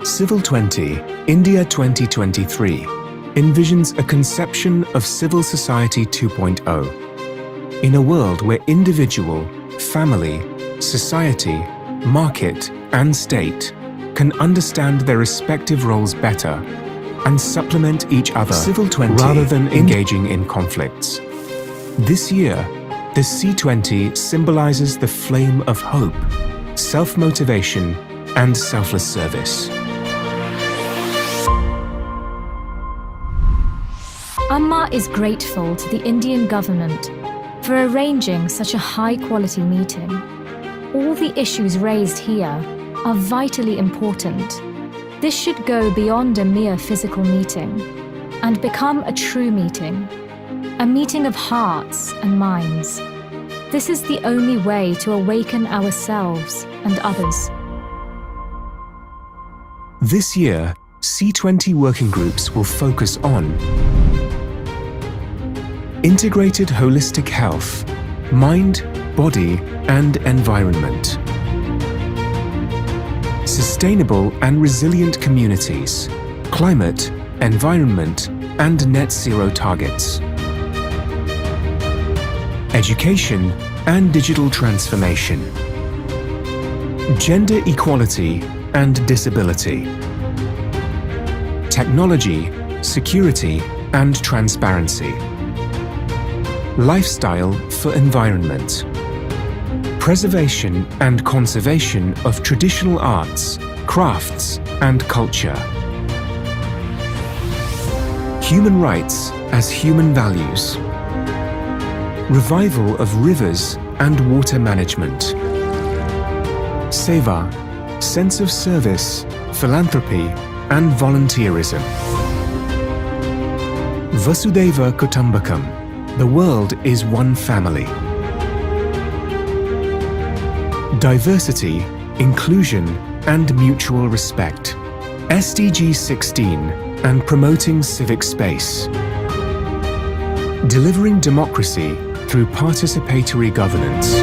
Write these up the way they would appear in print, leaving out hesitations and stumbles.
Civil 20, India 2023 envisions a conception of civil society 2.0 in a world where individual, family, society, market, and state can understand their respective roles better and supplement each other Civil 20 rather than engaging in conflicts. This year, the C20 symbolizes the flame of hope, self-motivation, and selfless service. Amma is grateful to the Indian government for arranging such a high-quality meeting. All the issues raised here are vitally important. This should go beyond a mere physical meeting and become a true meeting, a meeting of hearts and minds. This is the only way to awaken ourselves and others. This year, C20 working groups will focus on integrated holistic health, mind, body, and environment. Sustainable and resilient communities, climate, environment, and net zero targets. Education and digital transformation. Gender equality and disability. Technology, security, and transparency. Lifestyle for environment. Preservation and conservation of traditional arts, crafts, and culture. Human rights as human values. Revival of rivers and water management. Seva, sense of service, philanthropy, and volunteerism. Vasudhaiva Kutumbakam, the world is one family. Diversity, inclusion, and mutual respect. SDG 16 and promoting civic space. Delivering democracy through participatory governance.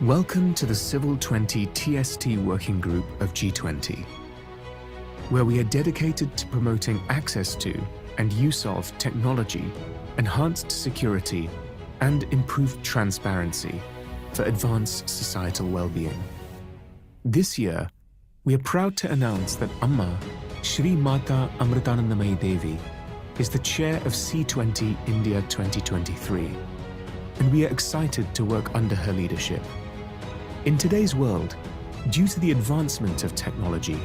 Welcome to the Civil 20 TST Working Group of G20, where we are dedicated to promoting access to and use of technology, enhanced security, and improved transparency for advanced societal well-being. This year, we are proud to announce that Amma, Shri Mata Amritanandamayi Devi, is the chair of C20 India 2023, and we are excited to work under her leadership. In today's world, due to the advancement of technology,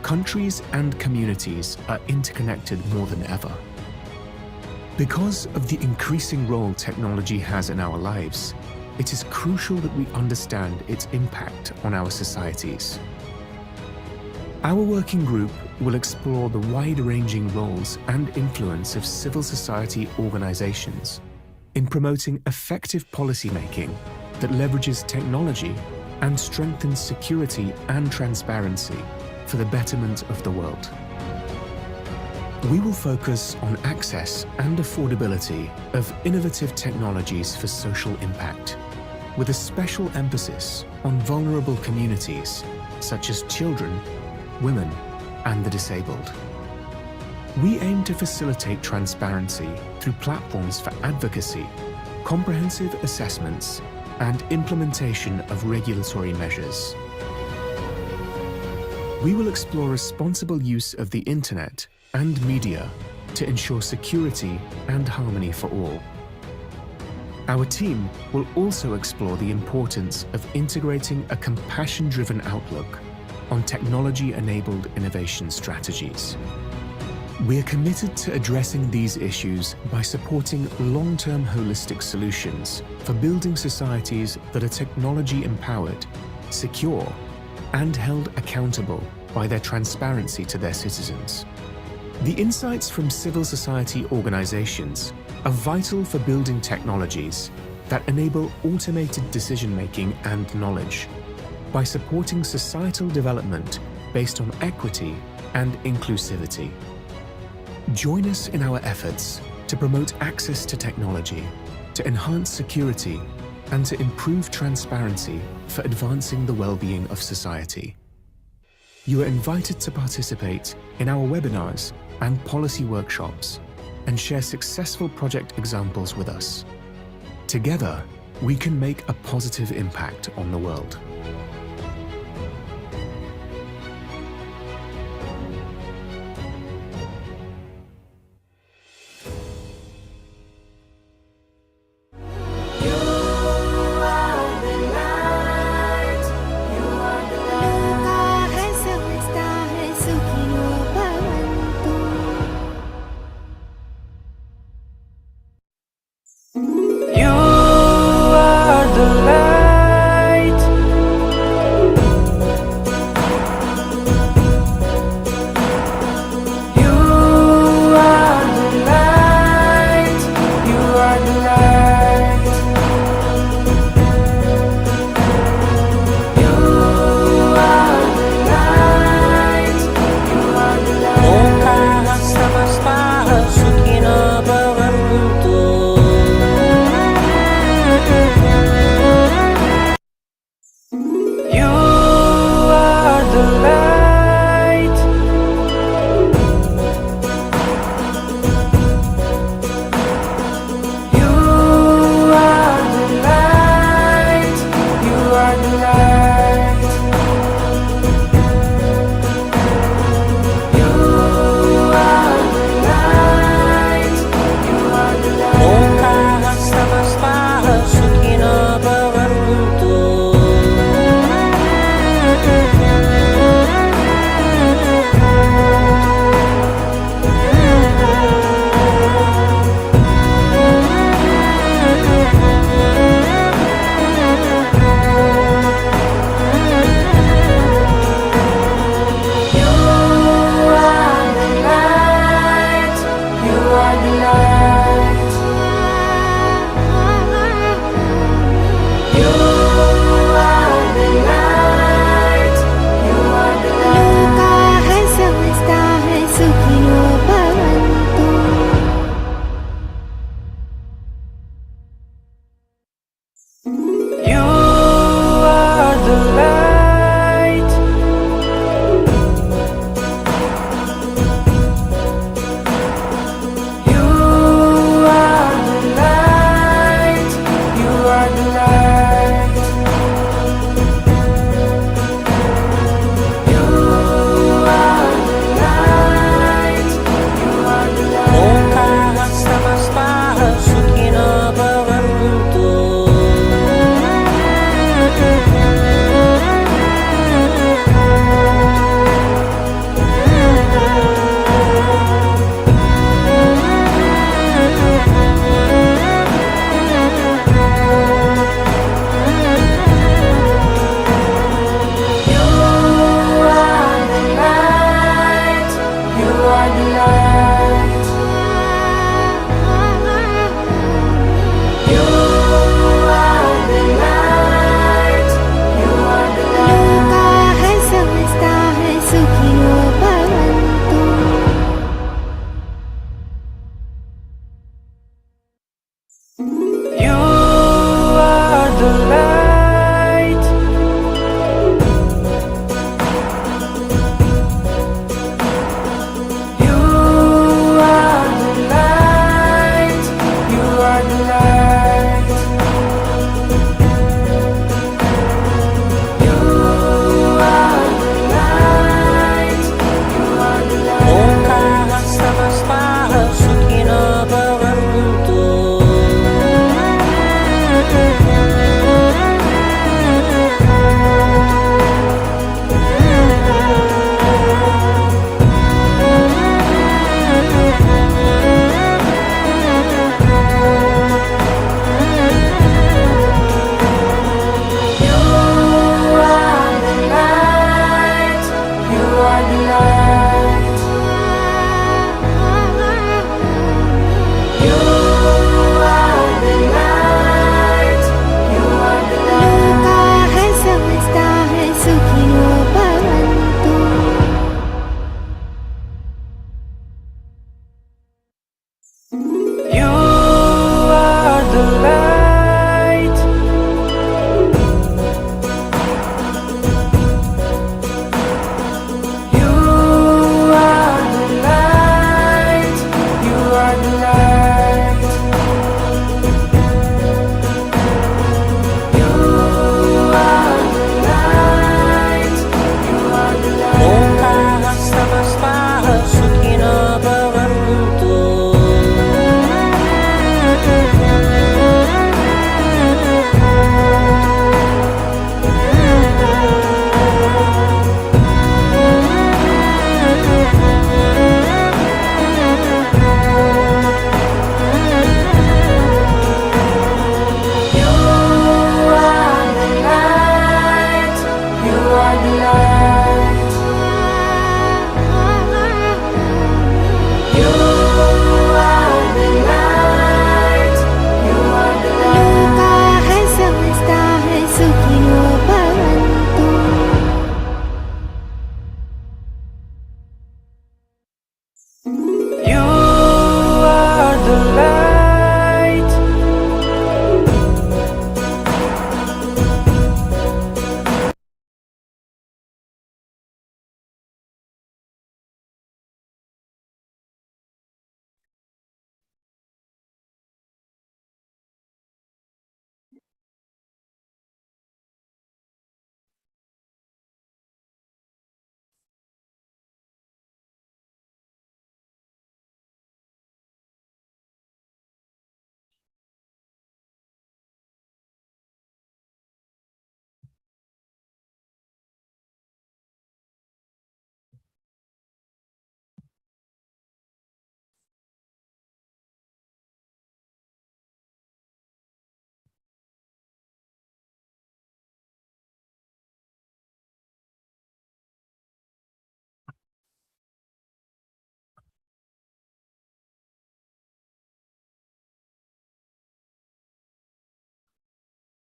countries and communities are interconnected more than ever. Because of the increasing role technology has in our lives, it is crucial that we understand its impact on our societies. Our working group will explore the wide-ranging roles and influence of civil society organizations in promoting effective policymaking that leverages technology and strengthens security and transparency for the betterment of the world. We will focus on access and affordability of innovative technologies for social impact, with a special emphasis on vulnerable communities such as children, women, and the disabled. We aim to facilitate transparency through platforms for advocacy, comprehensive assessments, and implementation of regulatory measures. We will explore responsible use of the internet and media to ensure security and harmony for all. Our team will also explore the importance of integrating a compassion-driven outlook on technology-enabled innovation strategies. We are committed to addressing these issues by supporting long-term holistic solutions for building societies that are technology-empowered, secure, and held accountable by their transparency to their citizens. The insights from civil society organizations are vital for building technologies that enable automated decision-making and knowledge by supporting societal development based on equity and inclusivity. Join us in our efforts to promote access to technology, to enhance security, and to improve transparency for advancing the well-being of society. You are invited to participate in our webinars and policy workshops and share successful project examples with us. Together, we can make a positive impact on the world. You are the light.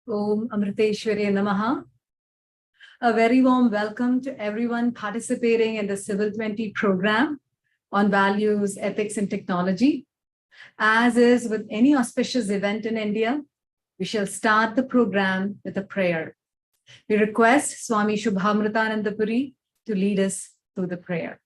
Om Amriteshwarya Namaha. A very warm welcome to everyone participating in the Civil 20 program on values, ethics, and technology. As is with any auspicious event in India, we shall start the program with a prayer. We request Swami Shubamritananda Puri to lead us through the prayer.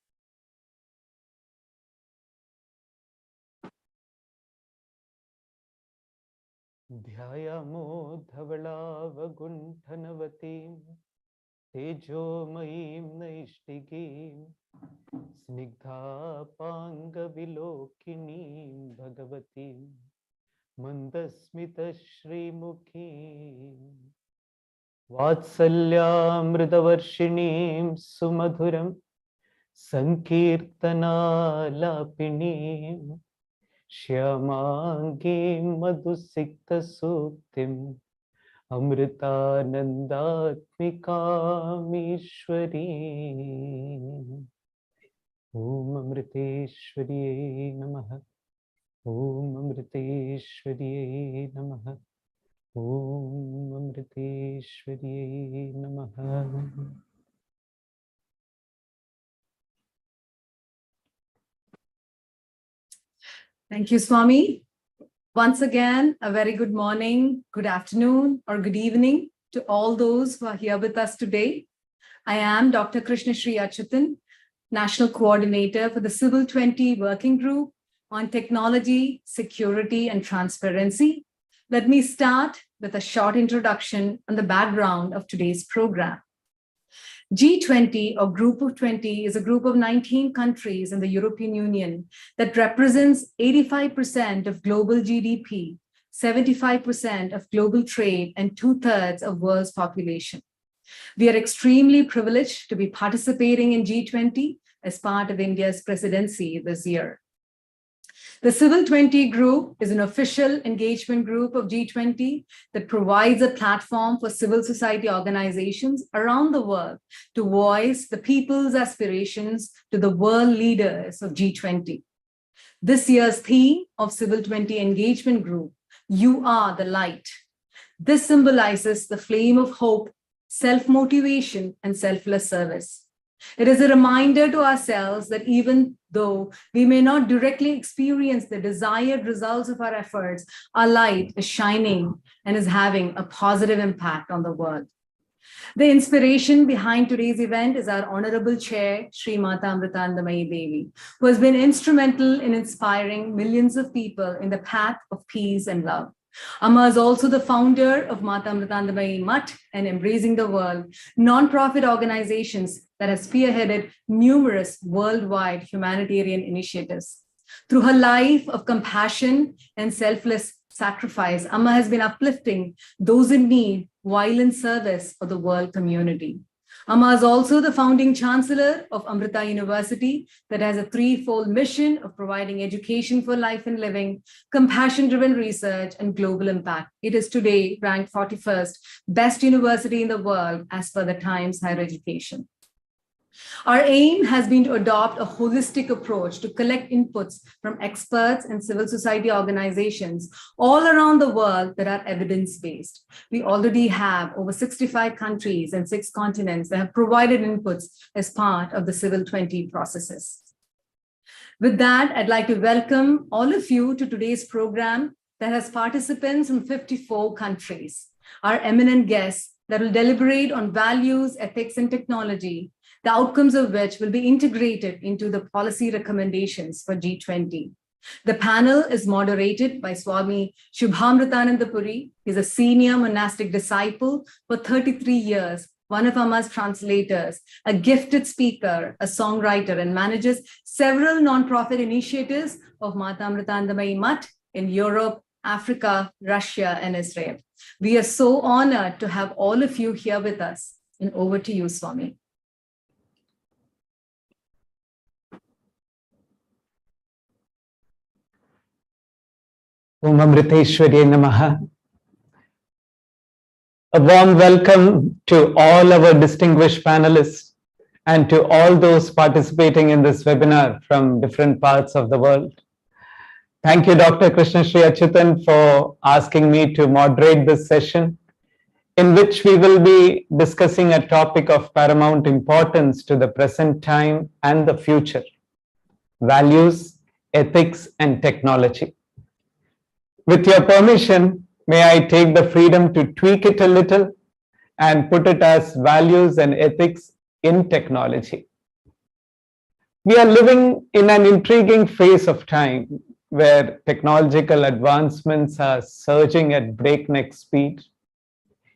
Dhyayamo dhavalavagunthanavatim tejomayim naishtigim snigdha pangavilokinim bhagavatim mandasmita shrimukhim vatsalyamritavarshinim sumadhuram sankirtanalapinim Shyamangim madhusikta suktim Amritanandatmikamishwari Om Amriteshwari Namaha Om Amriteshwari Namaha Om Amriteshwari Namaha. Thank you, Swami. Once again, a very good morning, good afternoon, or good evening to all those who are here with us today. I am Dr. Krishna Sri Achyutan, National Coordinator for the Civil 20 Working Group on Technology, Security, and Transparency. Let me start with a short introduction on the background of today's program. G20, or Group of 20, is a group of 19 countries in the European Union that represents 85% of global GDP, 75% of global trade, and 2/3 of world's population. We are extremely privileged to be participating in G20 as part of India's presidency this year. The Civil 20 Group is an official engagement group of G20 that provides a platform for civil society organizations around the world to voice the people's aspirations to the world leaders of G20. This year's theme of Civil 20 Engagement Group, You Are the Light. This symbolizes the flame of hope, self-motivation, and selfless service. It is a reminder to ourselves that even though we may not directly experience the desired results of our efforts, our light is shining and is having a positive impact on the world. The inspiration behind today's event is our Honorable Chair, Sri Mata Amritanandamayi Devi, who has been instrumental in inspiring millions of people in the path of peace and love. Amma is also the founder of Mata Amritanandamayi Mutt and Embracing the World, non-profit organizations that have spearheaded numerous worldwide humanitarian initiatives. Through her life of compassion and selfless sacrifice, Amma has been uplifting those in need while in service of the world community. Amma is also the founding chancellor of Amrita University that has a threefold mission of providing education for life and living, compassion-driven research, and global impact. It is today ranked 41st best university in the world as per the Times Higher Education. Our aim has been to adopt a holistic approach to collect inputs from experts and civil society organizations all around the world that are evidence-based. We already have over 65 countries and 6 continents that have provided inputs as part of the Civil 20 processes. With that, I'd like to welcome all of you to today's program that has participants from 54 countries. Our eminent guests that will deliberate on values, ethics, and technology, the outcomes of which will be integrated into the policy recommendations for G20. The panel is moderated by Swami Shubamritananda Puri. He's a senior monastic disciple for 33 years, one of Amma's translators, a gifted speaker, a songwriter, and manages several nonprofit initiatives of Mata Amritanandamayi Mutt in Europe, Africa, Russia, and Israel. We are so honored to have all of you here with us. And over to you, Swami. Om Amriteshwari Namaha. A warm welcome to all our distinguished panelists and to all those participating in this webinar from different parts of the world. Thank you, Dr. Krishna Sri Achyutan, for asking me to moderate this session. in which we will be discussing a topic of paramount importance to the present time and the future: values, ethics, and technology. With your permission, may I take the freedom to tweak it a little and put it as values and ethics in technology. We are living in an intriguing phase of time where technological advancements are surging at breakneck speed.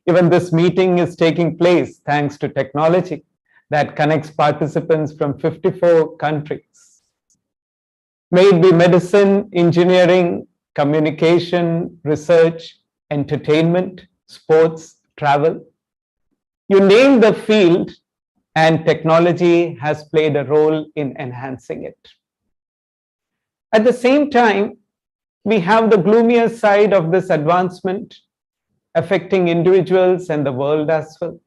Even this meeting is taking place thanks to technology that connects participants from 54 countries. May it be medicine, engineering, communication, research, entertainment, sports, travel. You name the field, and technology has played a role in enhancing it. At the same time, we have the gloomier side of this advancement affecting individuals and the world as well.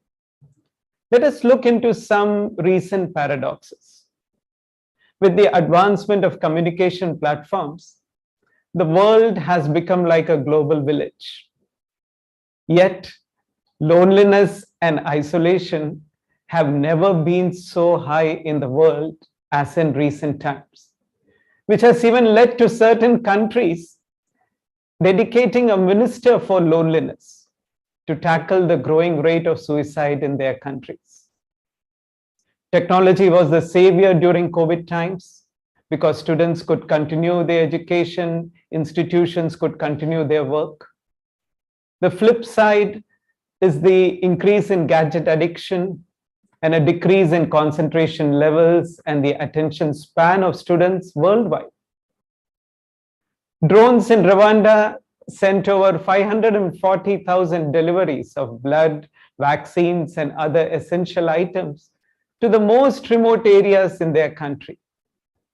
Let us look into some recent paradoxes. With the advancement of communication platforms, the world has become like a global village. Yet, loneliness and isolation have never been so high in the world as in recent times, which has even led to certain countries dedicating a minister for loneliness to tackle the growing rate of suicide in their countries. Technology was the savior during COVID times because students could continue their education, institutions could continue their work. The flip side is the increase in gadget addiction and a decrease in concentration levels and the attention span of students worldwide. Drones in Rwanda sent over 540,000 deliveries of blood, vaccines, and other essential items to the most remote areas in their country.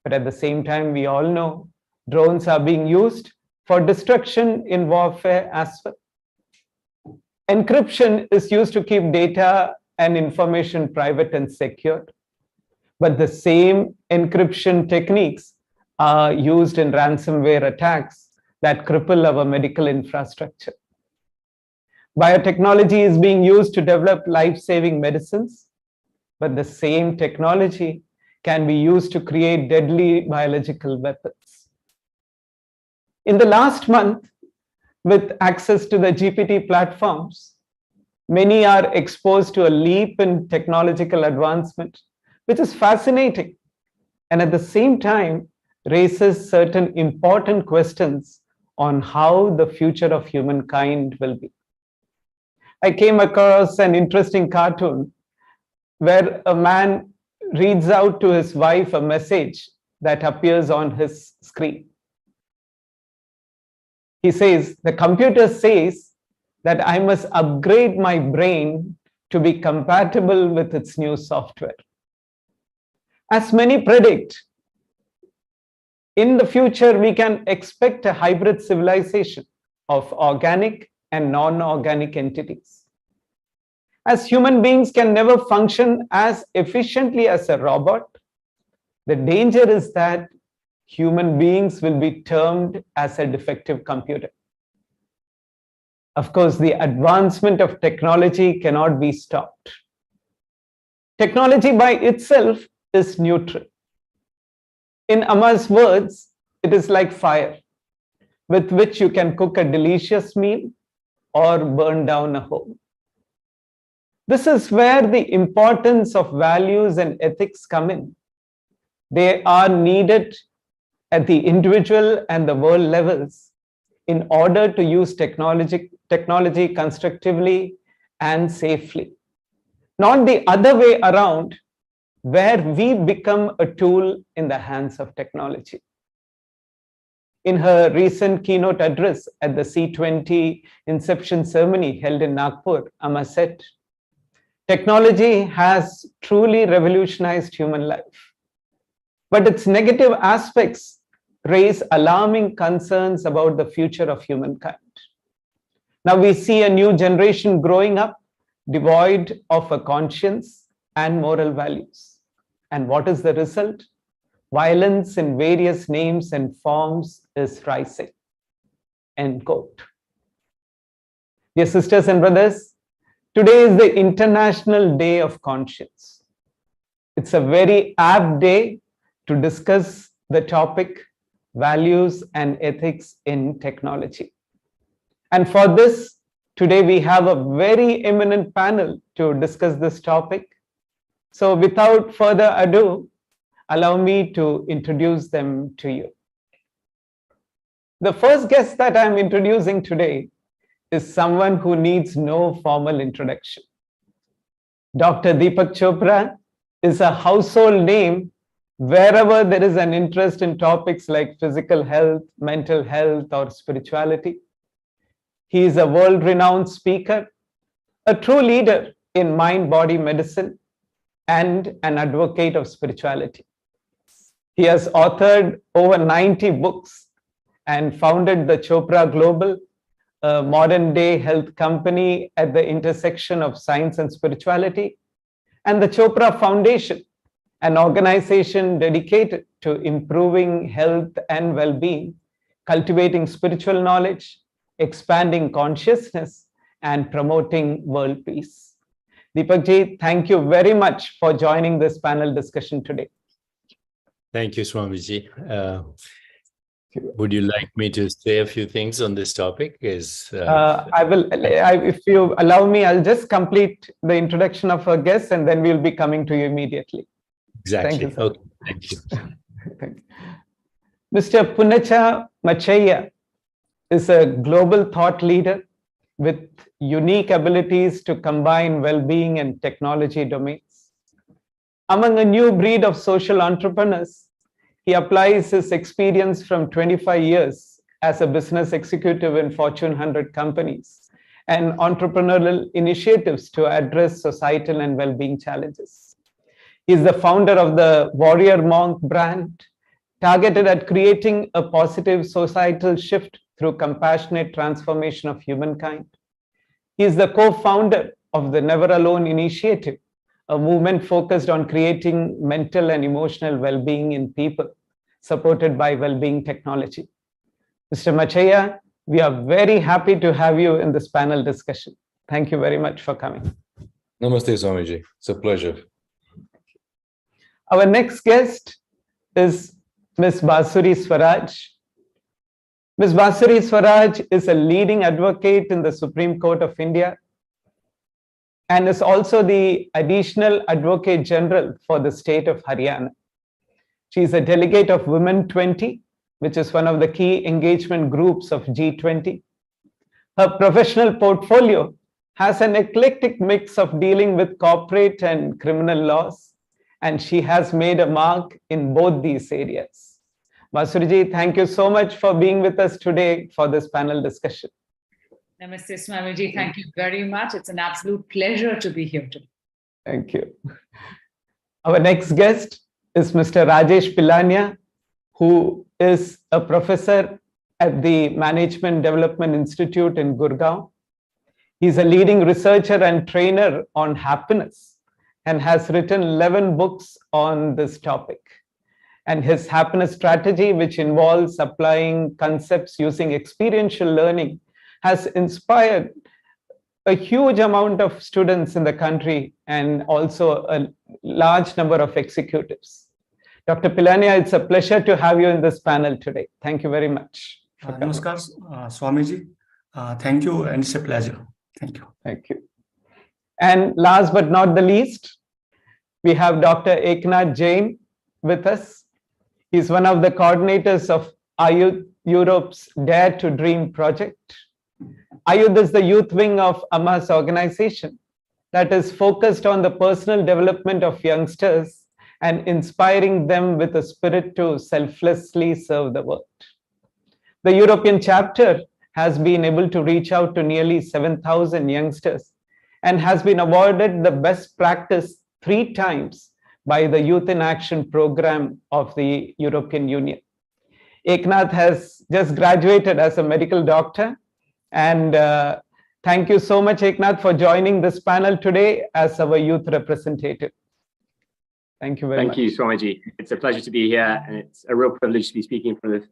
But at the same time, we all know drones are being used for destruction in warfare as well. Encryption is used to keep data and information private and secure. But the same encryption techniques are used in ransomware attacks that cripple our medical infrastructure. Biotechnology is being used to develop life-saving medicines, but the same technology can be used to create deadly biological weapons. In the last month, with access to the GPT platforms, many are exposed to a leap in technological advancement, which is fascinating, and at the same time raises certain important questions on how the future of humankind will be. I came across an interesting cartoon where a man reads out to his wife a message that appears on his screen. He says, "The computer says that I must upgrade my brain to be compatible with its new software." As many predict, in the future, we can expect a hybrid civilization of organic and non-organic entities. As human beings can never function as efficiently as a robot, the danger is that human beings will be termed as a defective computer. Of course, the advancement of technology cannot be stopped. Technology by itself is neutral. In Amma's words, it is like fire, with which you can cook a delicious meal or burn down a home. This is where the importance of values and ethics come in. They are needed at the individual and the world levels in order to use technology constructively and safely. Not the other way around, where we become a tool in the hands of technology. In her recent keynote address at the C20 inception ceremony held in Nagpur, Amma said, "Technology has truly revolutionized human life, but its negative aspects raise alarming concerns about the future of humankind. Now we see a new generation growing up devoid of a conscience and moral values. And what is the result? Violence in various names and forms is rising." End quote. Dear sisters and brothers, Today is the International Day of Conscience. It's a very apt day to discuss the topic values and ethics in technology. And for this, today we have a very eminent panel to discuss this topic. So without further ado, allow me to introduce them to you. The first guest that I'm introducing today is someone who needs no formal introduction. Dr. Deepak Chopra is a household name wherever there is an interest in topics like physical health, mental health, or spirituality. He is a world-renowned speaker, a true leader in mind-body medicine, and an advocate of spirituality. He has authored over 90 books and founded the Chopra Global, a modern-day health company at the intersection of science and spirituality, and the Chopra Foundation, an organization dedicated to improving health and well-being, cultivating spiritual knowledge, expanding consciousness, and promoting world peace. Deepak ji, thank you very much for joining this panel discussion today. Thank you, Swamiji. Would you like me to say a few things on this topic? I will, if you allow me, I'll just complete the introduction of our guests and then we'll be coming to you immediately. Exactly. Thank you, okay. Thank you. Thank you. Mr. Punacha Machaya is a global thought leader with unique abilities to combine well-being and technology domains. Among a new breed of social entrepreneurs, he applies his experience from 25 years as a business executive in Fortune 100 companies and entrepreneurial initiatives to address societal and well-being challenges. He is the founder of the Warrior Monk brand, targeted at creating a positive societal shift through compassionate transformation of humankind. He is the co-founder of the Never Alone initiative, a movement focused on creating mental and emotional well-being in people, supported by well-being technology. Mr. Machaya, we are very happy to have you in this panel discussion. Thank you very much for coming. Namaste, Swamiji. It's a pleasure. Our next guest is Ms. Basuri Swaraj. Ms. Basuri Swaraj is a leading advocate in the Supreme Court of India and is also the Additional Advocate General for the state of Haryana. She is a delegate of Women 20, which is one of the key engagement groups of G20. Her professional portfolio has an eclectic mix of dealing with corporate and criminal laws, and she has made a mark in both these areas. Basuriji, thank you so much for being with us today for this panel discussion. Namaste, Swamiji. Thank you very much. It's an absolute pleasure to be here today. Thank you. Our next guest is Mr. Rajesh Pilania, who is a professor at the Management Development Institute in Gurgaon. He's a leading researcher and trainer on happiness and has written 11 books on this topic. And his happiness strategy, which involves applying concepts using experiential learning, has inspired a huge amount of students in the country and also a large number of executives. Dr. Pilania, it's a pleasure to have you in this panel today. Thank you very much. Namaskar, Swamiji. Thank you, and it's a pleasure. Thank you. Thank you. And last but not the least, we have Dr. Eknath Jain with us. He's one of the coordinators of Ayuth Europe's Dare to Dream project. Ayuth is the youth wing of Amma's organization that is focused on the personal development of youngsters and inspiring them with a spirit to selflessly serve the world. The European chapter has been able to reach out to nearly 7,000 youngsters and has been awarded the best practice 3 times by the Youth in Action program of the European Union. Eknath has just graduated as a medical doctor, and thank you so much, Eknath, for joining this panel today as our youth representative. Thank you very much. Thank you, Swamiji. It's a pleasure to be here, and it's a real privilege to be speaking in front of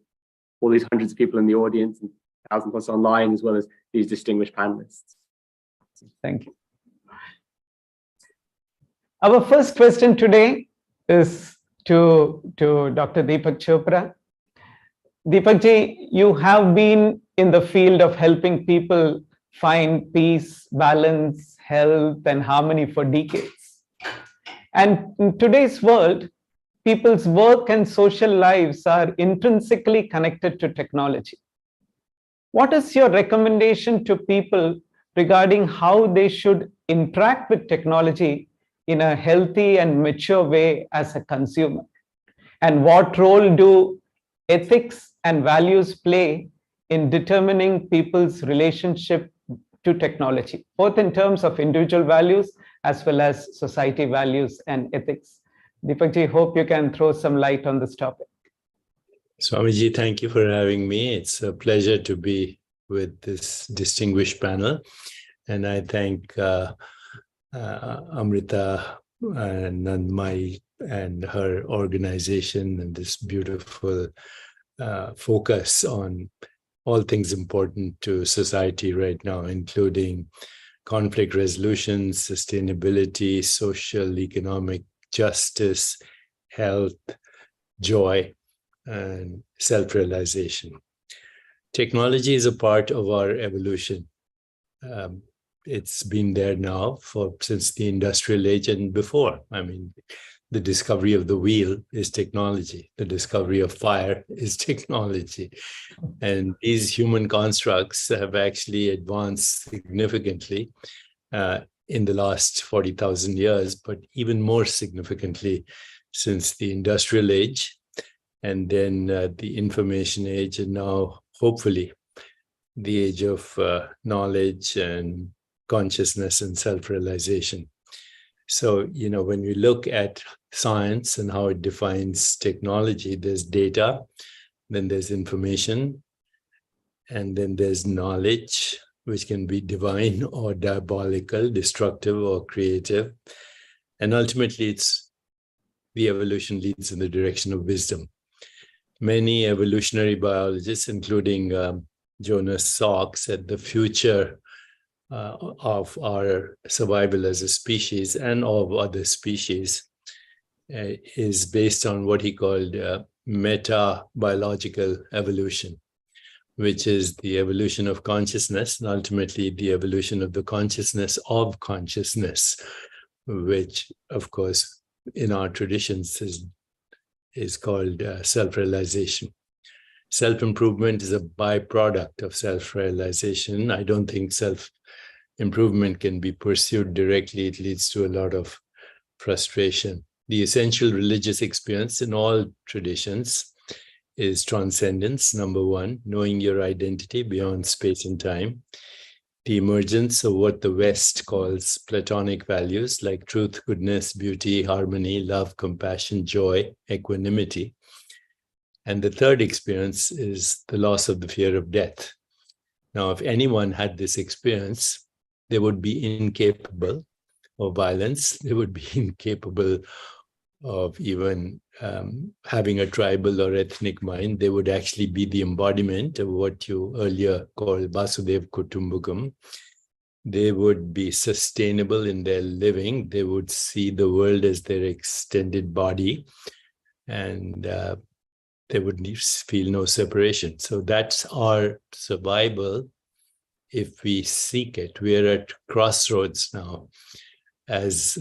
all these hundreds of people in the audience and thousands plus online, as well as these distinguished panelists. Thank you. Our first question today is to Dr. Deepak Chopra. Deepak ji, you have been in the field of helping people find peace, balance, health, and harmony for decades. And in today's world, people's work and social lives are intrinsically connected to technology. What is your recommendation to people regarding how they should interact with technology in a healthy and mature way as a consumer? And what role do ethics and values play in determining people's relationship to technology, both in terms of individual values as well as society values and ethics? Deepak ji, hope you can throw some light on this topic. Swamiji, thank you for having me. It's a pleasure to be with this distinguished panel. And I thank Amrita and Nandamayi and her organization and this beautiful focus on all things important to society right now, including conflict resolution, sustainability, social, economic justice, health, joy, and self-realization. Technology is a part of our evolution. It's been there now since the industrial age and before. I mean, the discovery of the wheel is technology. The discovery of fire is technology. And these human constructs have actually advanced significantly in the last 40,000 years, but even more significantly since the industrial age, and then the information age, and now, hopefully, the age of knowledge and consciousness and self-realization. So, when we look at science and how it defines technology, there's data, then there's information, and then there's knowledge, which can be divine or diabolical, destructive or creative. And ultimately, the evolution leads in the direction of wisdom. Many evolutionary biologists, including Jonas Salk, said the future of our survival as a species and of other species is based on what he called meta-biological evolution, which is the evolution of consciousness and ultimately the evolution of the consciousness of consciousness, which, of course, in our traditions is called self-realization. Self-improvement is a byproduct of self-realization. I don't think self-improvement can be pursued directly. It leads to a lot of frustration. The essential religious experience in all traditions is transcendence, number one, knowing your identity beyond space and time. The emergence of what the West calls Platonic values like truth, goodness, beauty, harmony, love, compassion, joy, equanimity. And the third experience is the loss of the fear of death. Now, if anyone had this experience, they would be incapable of violence. They would be incapable of even having a tribal or ethnic mind. They would actually be the embodiment of what you earlier called Vasudev Kutumbakam. They would be sustainable in their living. They would see the world as their extended body, and they would feel no separation. So that's our survival if we seek it. We're at crossroads now as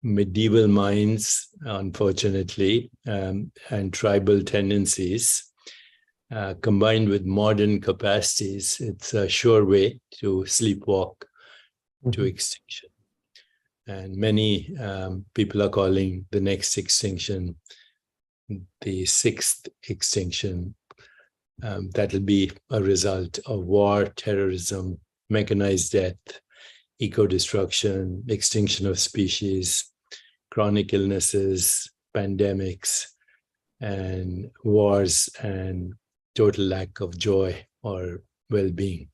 medieval minds, unfortunately, and tribal tendencies combined with modern capacities. It's a sure way to sleepwalk to extinction. And many people are calling the next extinction the sixth extinction. That'll be a result of war, terrorism, mechanized death, eco-destruction, extinction of species, chronic illnesses, pandemics, and wars, and total lack of joy or well-being.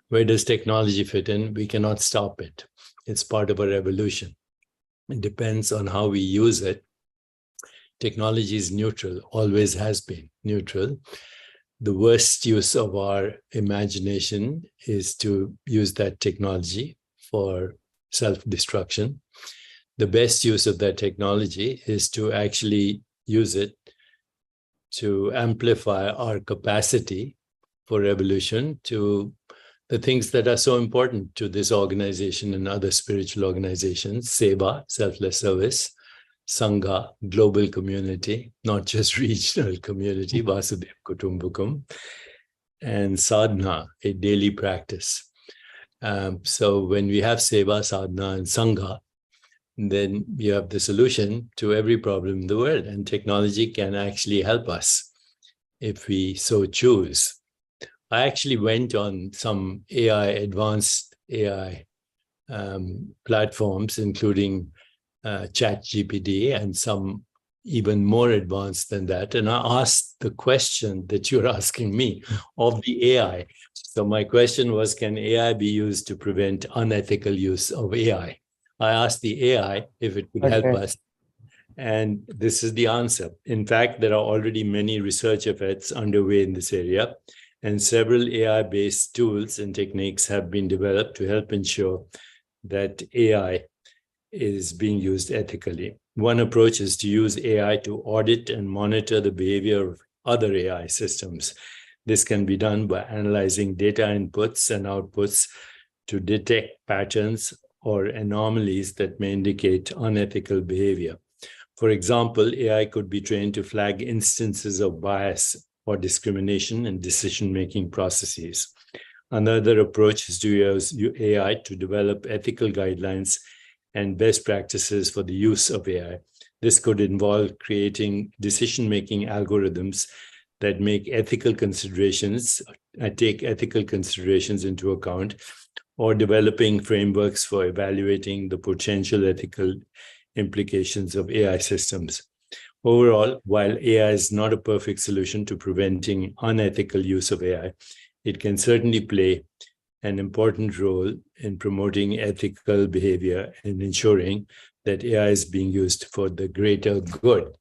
Where does technology fit in? We cannot stop it. It's part of our evolution. It depends on how we use it. Technology is neutral, always has been neutral. The worst use of our imagination is to use that technology for self-destruction. the best use of that technology is to actually use it to amplify our capacity for evolution to the things that are so important to this organization and other spiritual organizations: seva, selfless service; sangha, global community, not just regional community, Vasudev Kutumbakam; and sadhana, a daily practice. So when we have seva, sadhana, and sangha, then you have the solution to every problem in the world, and technology can actually help us if we so choose. I actually went on some advanced AI platforms, including ChatGPT and some even more advanced than that. And I asked the question that you're asking me of the AI. So my question was, can AI be used to prevent unethical use of AI? I asked the AI if it could help us. And this is the answer. In fact, there are already many research efforts underway in this area, and several AI-based tools and techniques have been developed to help ensure that AI is being used ethically. One approach is to use AI to audit and monitor the behavior of other AI systems. This can be done by analyzing data inputs and outputs to detect patterns or anomalies that may indicate unethical behavior. For example, AI could be trained to flag instances of bias or discrimination in decision-making processes. Another approach is to use AI to develop ethical guidelines and best practices for the use of AI. This could involve creating decision-making algorithms that make ethical considerations, take ethical considerations into account, or developing frameworks for evaluating the potential ethical implications of AI systems. Overall, while AI is not a perfect solution to preventing unethical use of AI, it can certainly play an important role in promoting ethical behavior and ensuring that AI is being used for the greater good.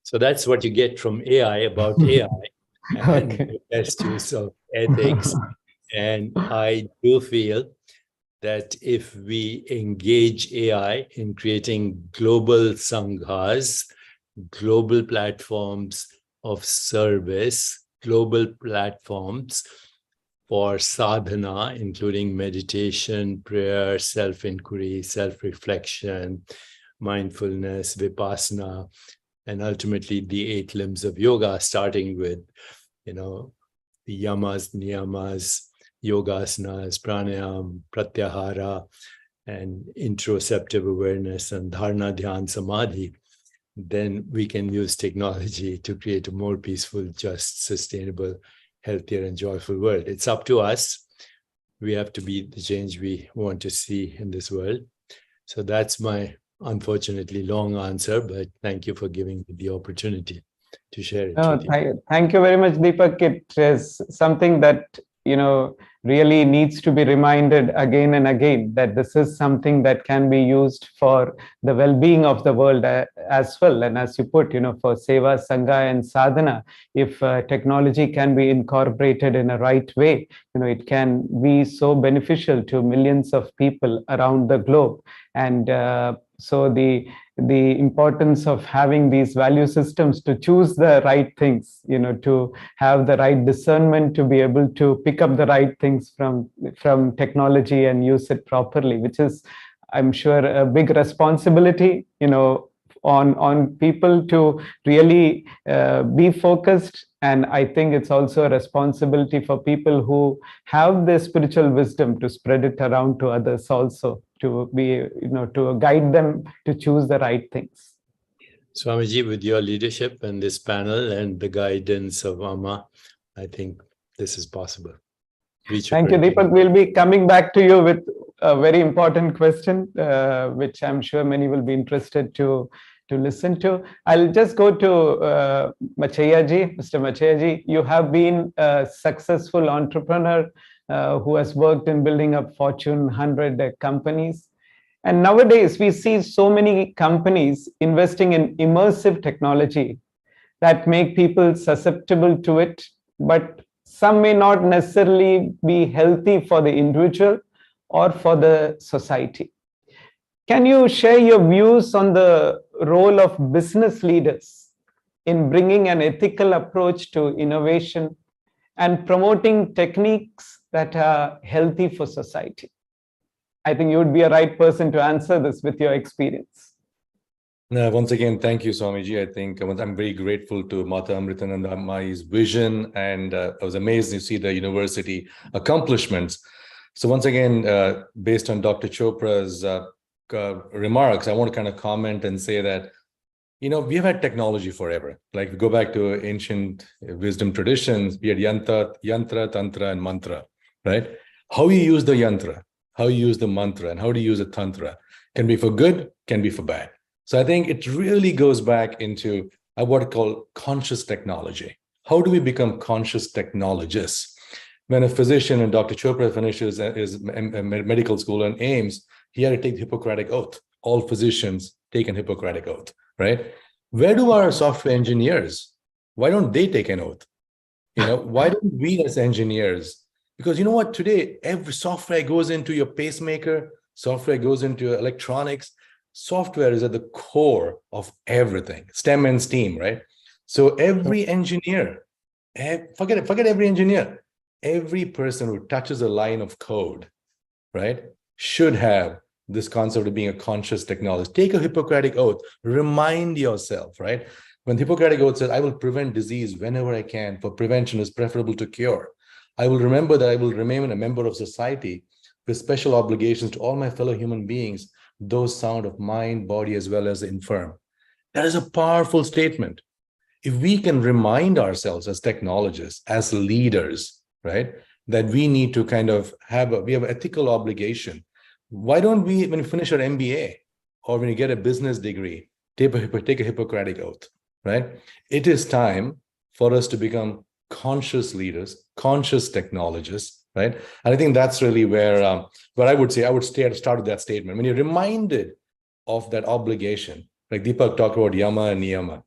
So that's what you get from AI about AI and the best use of ethics. And I do feel that if we engage AI in creating global sanghas, global platforms of service, global platforms for sadhana, including meditation, prayer, self-inquiry, self-reflection, mindfulness, vipassana, and ultimately the 8 limbs of yoga, starting with, the yamas, niyamas, yogasanas, pranayam, pratyahara, and interoceptive awareness, and dharana, dhyan, samadhi, then we can use technology to create a more peaceful, just, sustainable, healthier, and joyful world. It's up to us. We have to be the change we want to see in this world. So that's my unfortunately long answer, but thank you for giving me the opportunity to share it with you. Thank you very much, Deepak. It is something that, really needs to be reminded again and again, that this is something that can be used for the well-being of the world as well. And as you put, for seva, sangha, and sadhana, if technology can be incorporated in a right way, it can be so beneficial to millions of people around the globe. And so the importance of having these value systems to choose the right things, to have the right discernment, to be able to pick up the right things from technology and use it properly, which is, I'm sure, a big responsibility, on people to really be focused. And I think it's also a responsibility for people who have the spiritual wisdom to spread it around to others also, to be, to guide them to choose the right things. Swamiji, with your leadership and this panel and the guidance of Amma, I think this is possible. Thank you, Deepak. We'll be coming back to you with a very important question, which I'm sure many will be interested to listen to. I'll just go to Machayaji. Mr. Machayaji, you have been a successful entrepreneur who has worked in building up Fortune 100 companies. And nowadays, we see so many companies investing in immersive technology that make people susceptible to it, but some may not necessarily be healthy for the individual or for the society. Can you share your views on the role of business leaders in bringing an ethical approach to innovation and promoting techniques that are healthy for society? I think you would be a right person to answer this with your experience. Once again, thank you, Swamiji. I think I'm very grateful to Mata Amritanandamayi's vision, and I was amazed to see the university accomplishments. So once again, based on Dr. Chopra's remarks, I want to kind of comment and say that, we have had technology forever. Like, we go back to ancient wisdom traditions, we had yantra, tantra, and mantra, right? How you use the yantra, how you use the mantra, and how do you use the tantra can be for good, can be for bad. So I think it really goes back into what I call conscious technology. How do we become conscious technologists? When a physician, and Dr. Chopra finishes his medical school and AIMS, he had to take the Hippocratic Oath. All physicians take an Hippocratic Oath, right? Where do our software engineers, why don't they take an oath? Why don't we as engineers? Because you know what, today, every software goes into your pacemaker, software goes into your electronics. Software is at the core of everything, STEM and STEAM, right? So every engineer, forget every engineer, every person who touches a line of code, right, should have this concept of being a conscious technologist. Take a Hippocratic Oath, remind yourself, right? When the Hippocratic Oath says, I will prevent disease whenever I can, for prevention is preferable to cure. I will remember that I will remain a member of society with special obligations to all my fellow human beings, those sound of mind, body, as well as the infirm. That is a powerful statement. If we can remind ourselves as technologists, as leaders, right, that we need to kind of we have an ethical obligation. Why don't we, when we finish our MBA or when you get a business degree, take a Hippocratic Oath, right? It is time for us to become conscious leaders, conscious technologists, right? And I think that's really where I would say, I would start with that statement. When you're reminded of that obligation, like Deepak talked about yama and niyama,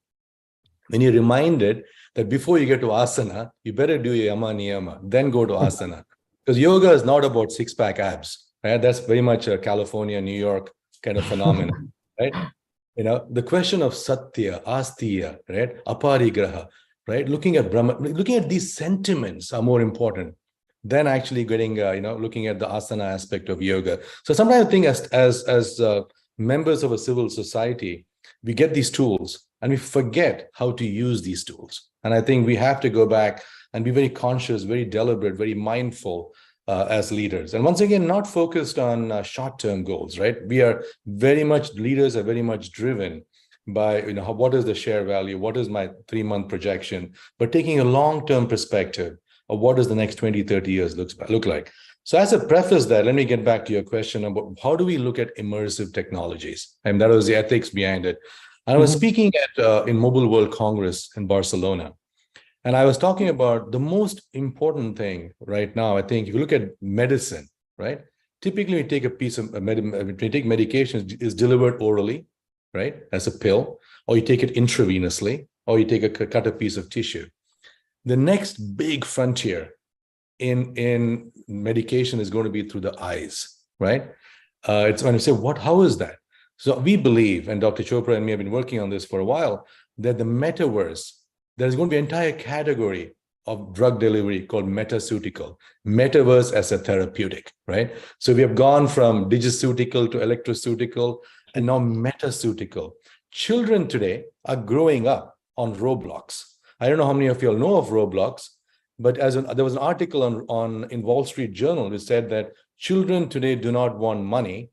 when you're reminded that before you get to asana, you better do your yama and niyama, then go to asana. Because yoga is not about six-pack abs, right? That's very much a California, New York kind of phenomenon, right? The question of satya, astiya, right? Aparigraha, right? Looking at Brahma, looking at these sentiments are more important than actually getting, looking at the asana aspect of yoga. So sometimes I think as members of a civil society, we get these tools and we forget how to use these tools. And I think we have to go back and be very conscious, very deliberate, very mindful as leaders. And once again, not focused on short-term goals, right? Leaders are very much driven by, what is the share value? What is my 3-month projection? But taking a long-term perspective of what does the next 20, 30 years look like. So as a preface that, let me get back to your question about how do we look at immersive technologies? And that was the ethics behind it. And I was speaking at in Mobile World Congress in Barcelona. And I was talking about the most important thing right now. I think if you look at medicine, right? Typically we take a piece of we take medication is delivered orally, right? As a pill, or you take it intravenously, or you cut a piece of tissue. The next big frontier in medication is going to be through the eyes, right? It's when you say, how is that? So we believe, and Dr. Chopra and me have been working on this for a while, that the metaverse, there's going to be an entire category of drug delivery called metaceutical, metaverse as a therapeutic, right? So we have gone from digiceutical to electroceutical and now metaceutical. Children today are growing up on Roblox. I don't know how many of you all know of Roblox, but there was an article in Wall Street Journal which said that children today do not want money.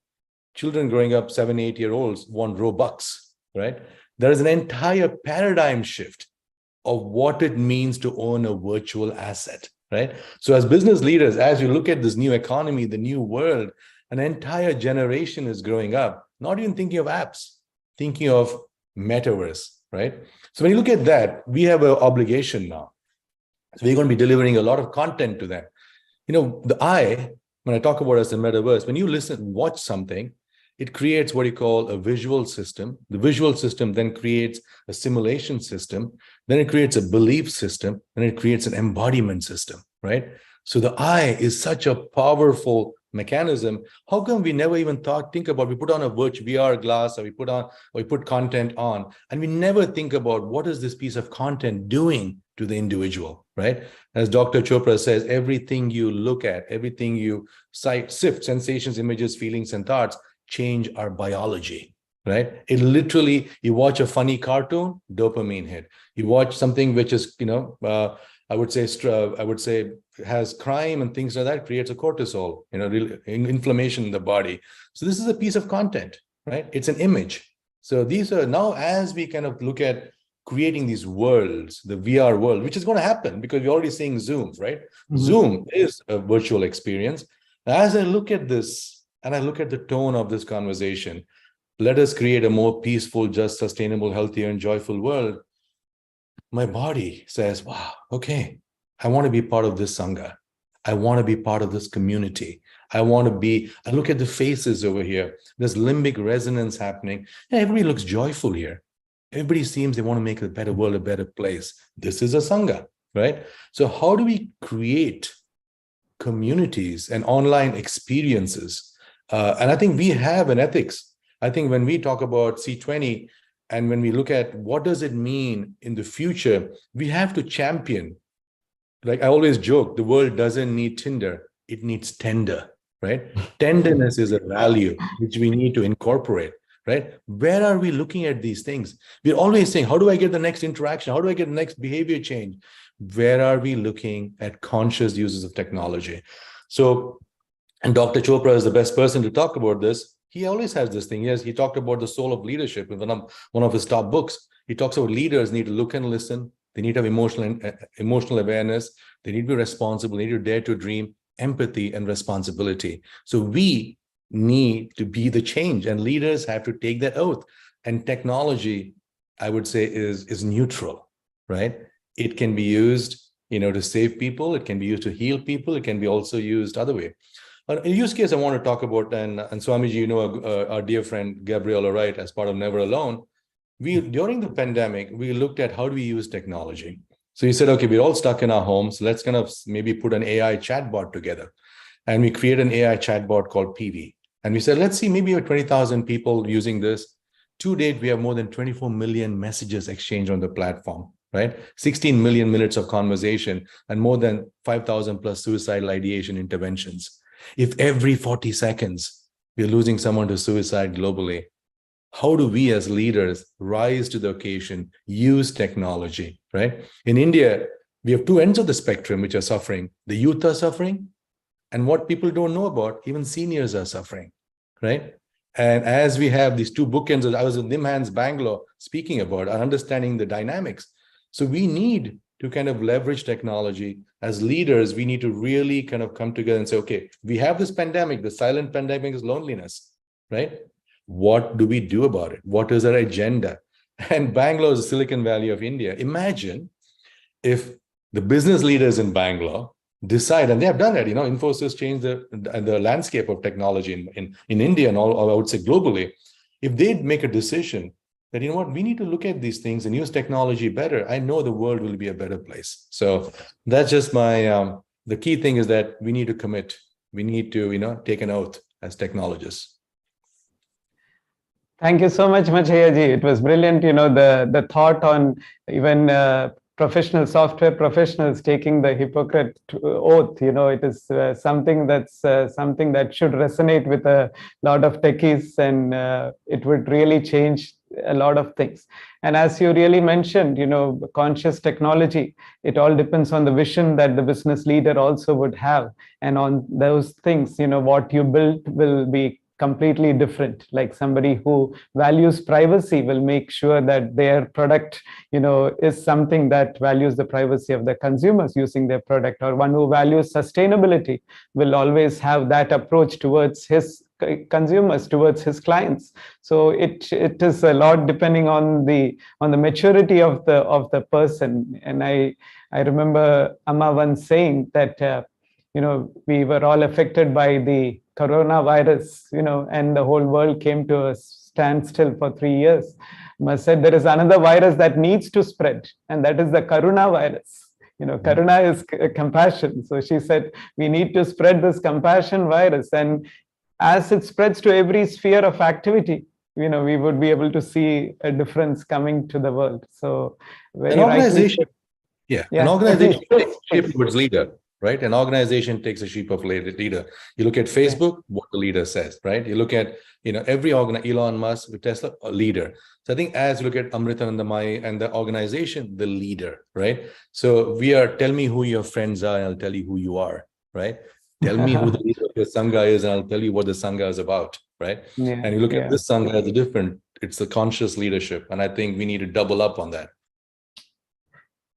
Children growing up 7, 8-year-olds want Robux, right? There is an entire paradigm shift of what it means to own a virtual asset, right? So as business leaders, as you look at this new economy, the new world, an entire generation is growing up, not even thinking of apps, thinking of metaverse, right? So when you look at that, we have an obligation now. So we're going to be delivering a lot of content to them. The eye, when I talk about as a metaverse, when you watch something, it creates what you call a visual system. The visual system then creates a simulation system. Then it creates a belief system. And it creates an embodiment system, right? So the eye is such a powerful mechanism. How come we never even think about, we put on a virtual VR glass, or we put content on, and we never think about what is this piece of content doing to the individual, right? As Dr. Chopra says, everything you look at, everything you sift, sensations, images, feelings, and thoughts change our biology, right? It literally, you watch a funny cartoon, dopamine hit. You watch something which is, I would say has crime and things like that, creates a cortisol, inflammation in the body. So this is a piece of content, right? It's an image. So these are now, as we kind of look at creating these worlds, the VR world, which is going to happen because we're already seeing Zoom, right? Mm-hmm. Zoom is a virtual experience. As I look at this and I look at the tone of this conversation, let us create a more peaceful, just, sustainable, healthier, and joyful world. My body says, wow, okay, I want to be part of this Sangha. I want to be part of this community. I look at the faces over here. There's limbic resonance happening. Yeah, everybody looks joyful here. Everybody seems they want to make a better world, a better place. This is a Sangha, right? So how do we create communities and online experiences? And I think we have an ethics. I think when we talk about C20, and when we look at what does it mean in the future, we have to champion. Like I always joke, the world doesn't need Tinder, it needs tender, right? Tenderness is a value which we need to incorporate, right? Where are we looking at these things? We're always saying, how do I get the next interaction? How do I get the next behavior change? Where are we looking at conscious uses of technology? So, and Dr. Chopra is the best person to talk about this. He always has this thing. Yes, he talked about the soul of leadership in one of his top books. He talks about leaders need to look and listen. They need to have emotional awareness. They need to be responsible. They need to dare to dream, empathy, and responsibility. So we need to be the change, and leaders have to take that oath. And technology, I would say, is neutral, right? It can be used, to save people. It can be used to heal people. It can be also used other way. A use case I want to talk about, and Swamiji, our dear friend Gabriella Wright, as part of Never Alone, during the pandemic, we looked at how do we use technology. So he said, okay, we're all stuck in our homes. Let's kind of maybe put an AI chatbot together. And we created an AI chatbot called PV. And we said, let's see, maybe we have 20,000 people using this. To date, we have more than 24 million messages exchanged on the platform, right? 16 million minutes of conversation and more than 5,000 plus suicidal ideation interventions. If every 40 seconds we're losing someone to suicide globally, how do we as leaders rise to the occasion, use technology, right? In India, we have two ends of the spectrum which are suffering. The youth are suffering, and what people don't know about, even seniors are suffering, right? And as we have these two bookends, I was in Nimhan's Bangalore speaking about understanding the dynamics. So we need to kind of leverage technology. As leaders, we need to really kind of come together and say, okay, we have this pandemic, the silent pandemic is loneliness, right? What do we do about it? What is our agenda? And Bangalore is the Silicon Valley of India. Imagine if the business leaders in Bangalore decide, and they have done it, Infosys changed the landscape of technology in India and all, I would say globally. If they make a decision that, we need to look at these things and use technology better, I know the world will be a better place. So that's just my, the key thing is that we need to commit. We need to, take an oath as technologists. Thank you so much, Machayaji. It was brilliant, the thought on even professional software professionals taking the Hippocratic oath. It is something that should resonate with a lot of techies, and it would really change a lot of things. And as you really mentioned, conscious technology, it all depends on the vision that the business leader also would have. And on those things, what you build will be completely different. Like somebody who values privacy will make sure that their product, is something that values the privacy of the consumers using their product, or one who values sustainability will always have that approach towards his consumers, towards his clients. So it is a lot depending on the maturity of the person. And I remember Amma once saying that we were all affected by the coronavirus, and the whole world came to a standstill for 3 years. Amma said there is another virus that needs to spread, and that is the Karuna virus. Karuna is compassion. So she said, we need to spread this compassion virus. And as it spreads to every sphere of activity, we would be able to see a difference coming to the world. So an organization, an organization takes a shape towards leader, right? An organization takes a shape of leader. You look at Facebook, what the leader says, right? You look at, every Elon Musk with Tesla, a leader. So I think as you look at Amritanandamayi and the organization, the leader, right? So tell me who your friends are, and I'll tell you who you are, right? Tell me who the leader of your Sangha is, and I'll tell you what the Sangha is about, right? And you look at this Sangha as it's a conscious leadership. And I think we need to double up on that.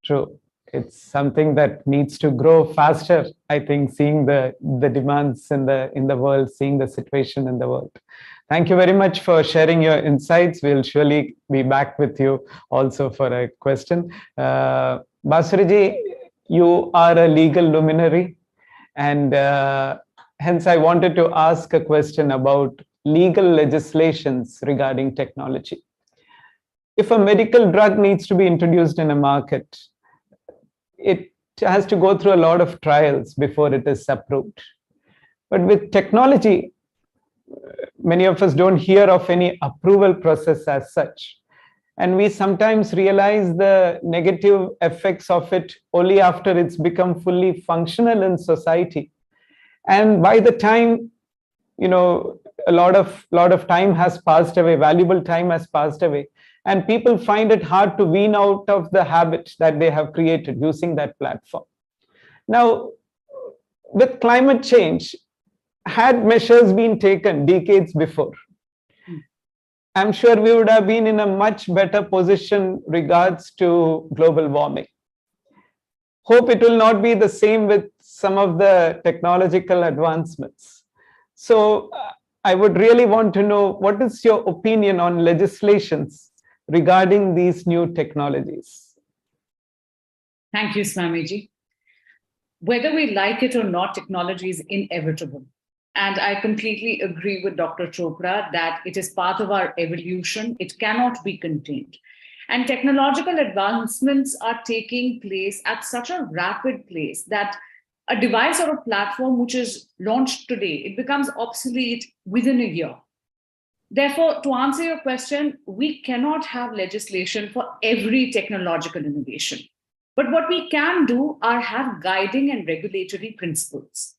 True. It's something that needs to grow faster, I think, seeing the demands in the world, seeing the situation in the world. Thank you very much for sharing your insights. We'll surely be back with you also for a question. Basuriji, you are a legal luminary, and hence I wanted to ask a question about legal legislations regarding technology. If a medical drug needs to be introduced in a market, it has to go through a lot of trials before it is approved. But with technology, many of us don't hear of any approval process as such. And we sometimes realize the negative effects of it only after it's become fully functional in society. And by the time, a lot of time has passed away, valuable time has passed away, and people find it hard to wean out of the habit that they have created using that platform. Now, with climate change, had measures been taken decades before, I'm sure we would have been in a much better position regards to global warming. Hope it will not be the same with some of the technological advancements. So I would really want to know, what is your opinion on legislations regarding these new technologies? Thank you, Swamiji. Whether we like it or not, technology is inevitable. And I completely agree with Dr. Chopra that it is part of our evolution. It cannot be contained. And technological advancements are taking place at such a rapid pace that a device or a platform which is launched today, it becomes obsolete within a year. Therefore, to answer your question, we cannot have legislation for every technological innovation. But what we can do are have guiding and regulatory principles.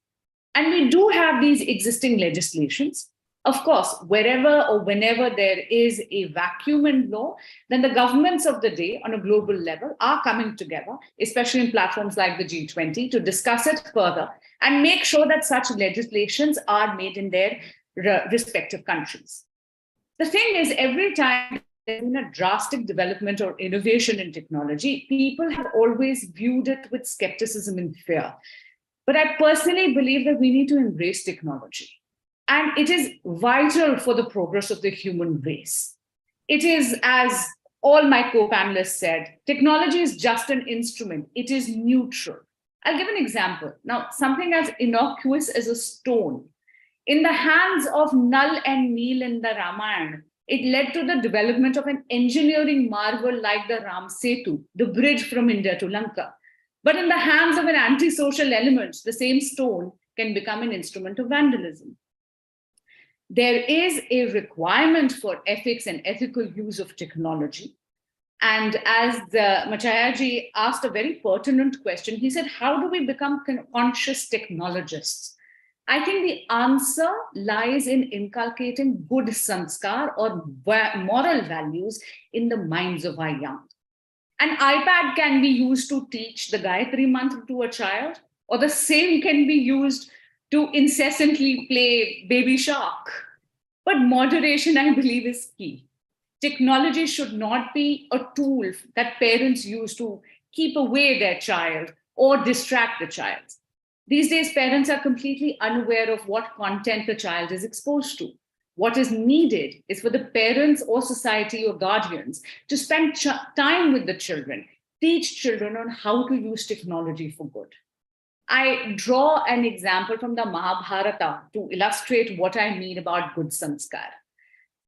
And we do have these existing legislations. Of course, wherever or whenever there is a vacuum in law, then the governments of the day on a global level are coming together, especially in platforms like the G20, to discuss it further and make sure that such legislations are made in their respective countries. The thing is, every time there's been a drastic development or innovation in technology, people have always viewed it with skepticism and fear. But I personally believe that we need to embrace technology. And it is vital for the progress of the human race. It is, as all my co-panelists said, technology is just an instrument. It is neutral. I'll give an example. Now, something as innocuous as a stone. In the hands of Nal and Neel in the Ramayana, it led to the development of an engineering marvel like the Ram Setu, the bridge from India to Lanka. But in the hands of an antisocial element, the same stone can become an instrument of vandalism. There is a requirement for ethics and ethical use of technology. And as Machayaji asked a very pertinent question, he said, how do we become conscious technologists? I think the answer lies in inculcating good sanskar or moral values in the minds of our young. An iPad can be used to teach the Gayatri Mantra to a child, or the same can be used to incessantly play Baby Shark. But moderation, I believe, is key. Technology should not be a tool that parents use to keep away their child or distract the child. These days, parents are completely unaware of what content the child is exposed to. What is needed is for the parents or society or guardians to spend time with the children, teach children on how to use technology for good. I draw an example from the Mahabharata to illustrate what I mean about good sanskar.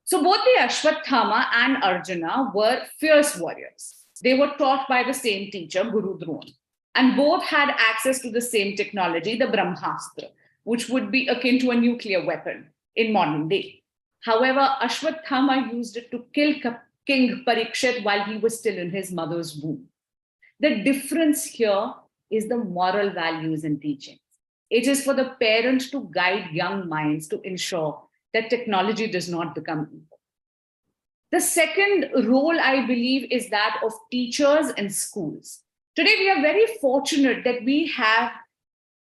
So both the Ashwatthama and Arjuna were fierce warriors. They were taught by the same teacher, Guru Drona. And both had access to the same technology, the Brahmastra, which would be akin to a nuclear weapon in modern day. However, Ashwatthama used it to kill King Parikshit while he was still in his mother's womb. The difference here is the moral values and teachings. It is for the parent to guide young minds to ensure that technology does not become evil. The second role, I believe, is that of teachers and schools. Today, we are very fortunate that we have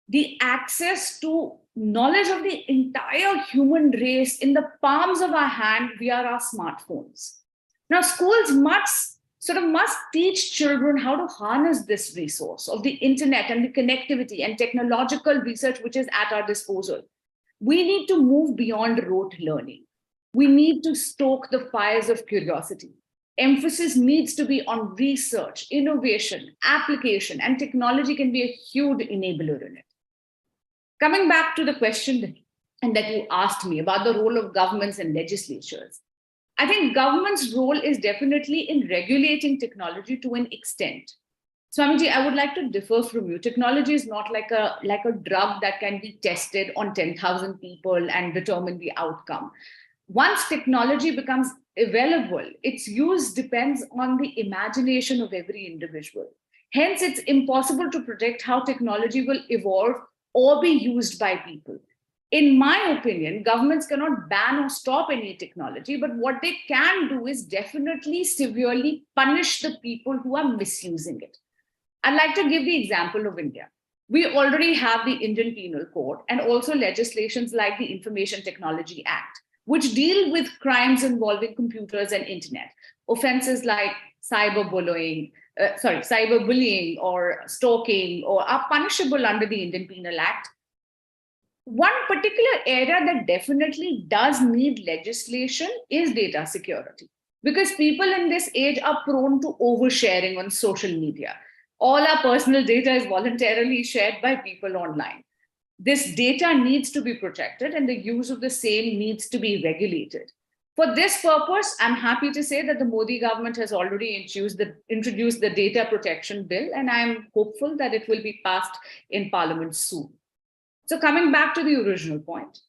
the access to knowledge of the entire human race in the palms of our hand via our smartphones. Now, schools must teach children how to harness this resource of the internet and the connectivity and technological research which is at our disposal. We need to move beyond rote learning. We need to stoke the fires of curiosity. Emphasis needs to be on research, innovation, application, and technology can be a huge enabler in it. Coming back to the question that you asked me about the role of governments and legislatures, I think government's role is definitely in regulating technology to an extent. Swamiji, I would like to differ from you. Technology is not like a drug that can be tested on 10,000 people and determine the outcome. Once technology becomes available, its use depends on the imagination of every individual. Hence, it's impossible to predict how technology will evolve or be used by people. In my opinion, governments cannot ban or stop any technology, but what they can do is definitely severely punish the people who are misusing it. I'd like to give the example of India. We already have the Indian Penal Code and also legislations like the Information Technology Act, which deal with crimes involving computers and internet. Offenses like cyberbullying or stalking are punishable under the Indian Penal Act. One particular area that definitely does need legislation is data security, because people in this age are prone to oversharing on social media. All our personal data is voluntarily shared by people online. This data needs to be protected and the use of the same needs to be regulated. For this purpose, I'm happy to say that the Modi government has already introduced the Data Protection Bill, and I'm hopeful that it will be passed in Parliament soon. So coming back to the original point,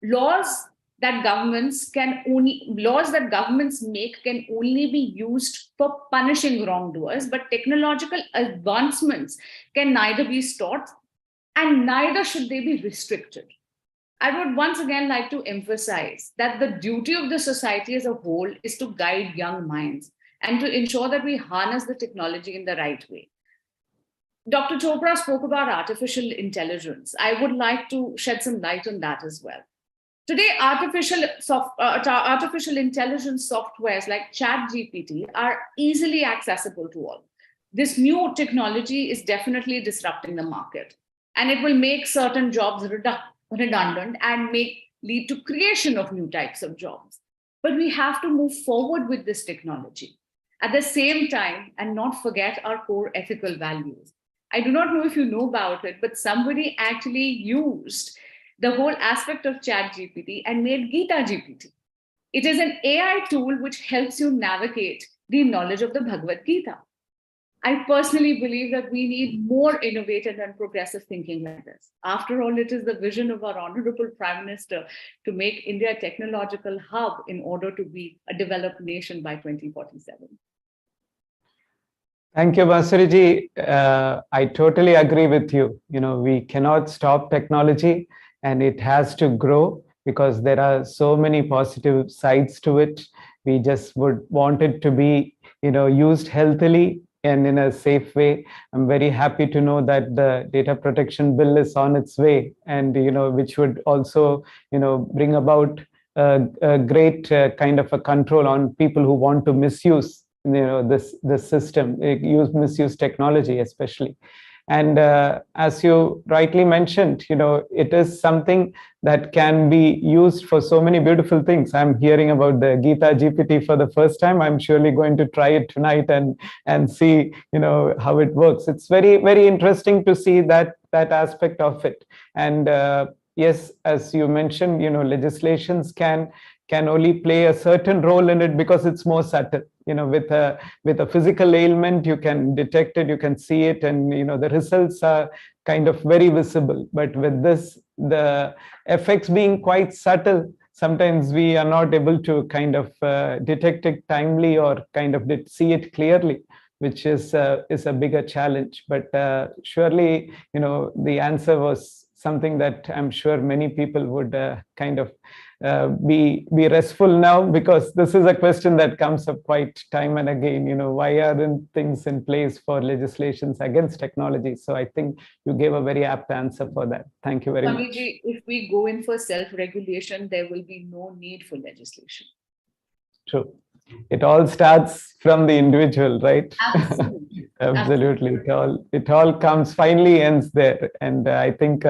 laws that governments make can only be used for punishing wrongdoers, but technological advancements can neither be stopped and neither should they be restricted. I would once again like to emphasize that the duty of the society as a whole is to guide young minds and to ensure that we harness the technology in the right way. Dr. Chopra spoke about artificial intelligence. I would like to shed some light on that as well. Today, artificial intelligence softwares like ChatGPT are easily accessible to all. This new technology is definitely disrupting the market, and it will make certain jobs redundant and lead to creation of new types of jobs. But we have to move forward with this technology at the same time and not forget our core ethical values. I do not know if you know about it, but somebody actually used the whole aspect of ChatGPT and made Gita GPT. It is an AI tool which helps you navigate the knowledge of the Bhagavad Gita. I personally believe that we need more innovative and progressive thinking like this. After all, it is the vision of our Honorable Prime Minister to make India a technological hub in order to be a developed nation by 2047. Thank you, Basariji. I totally agree with you. We cannot stop technology and it has to grow because there are so many positive sides to it. We just would want it to be, used healthily and in a safe way. I'm very happy to know that the data protection bill is on its way, and which would also bring about a great kind of a control on people who want to misuse this system, misuse technology especially. And as you rightly mentioned, it is something that can be used for so many beautiful things. I'm hearing about the Gita GPT for the first time. I'm surely going to try it tonight and see how it works. It's very, very interesting to see that aspect of it. And yes, as you mentioned, legislations can only play a certain role in it because it's more subtle. with a physical ailment, you can detect it, you can see it, and the results are kind of very visible. But with this, the effects being quite subtle, sometimes we are not able to kind of detect it timely or kind of see it clearly, which is a bigger challenge. But surely, the answer was something that I'm sure many people would kind of be restful now, because this is a question that comes up quite time and again. Why aren't things in place for legislations against technology? So I think you gave a very apt answer for that. Thank you very much. If we go in for self-regulation, there will be no need for legislation. True. It all starts from the individual, right? Absolutely. Absolutely. It all comes, finally ends there. And I think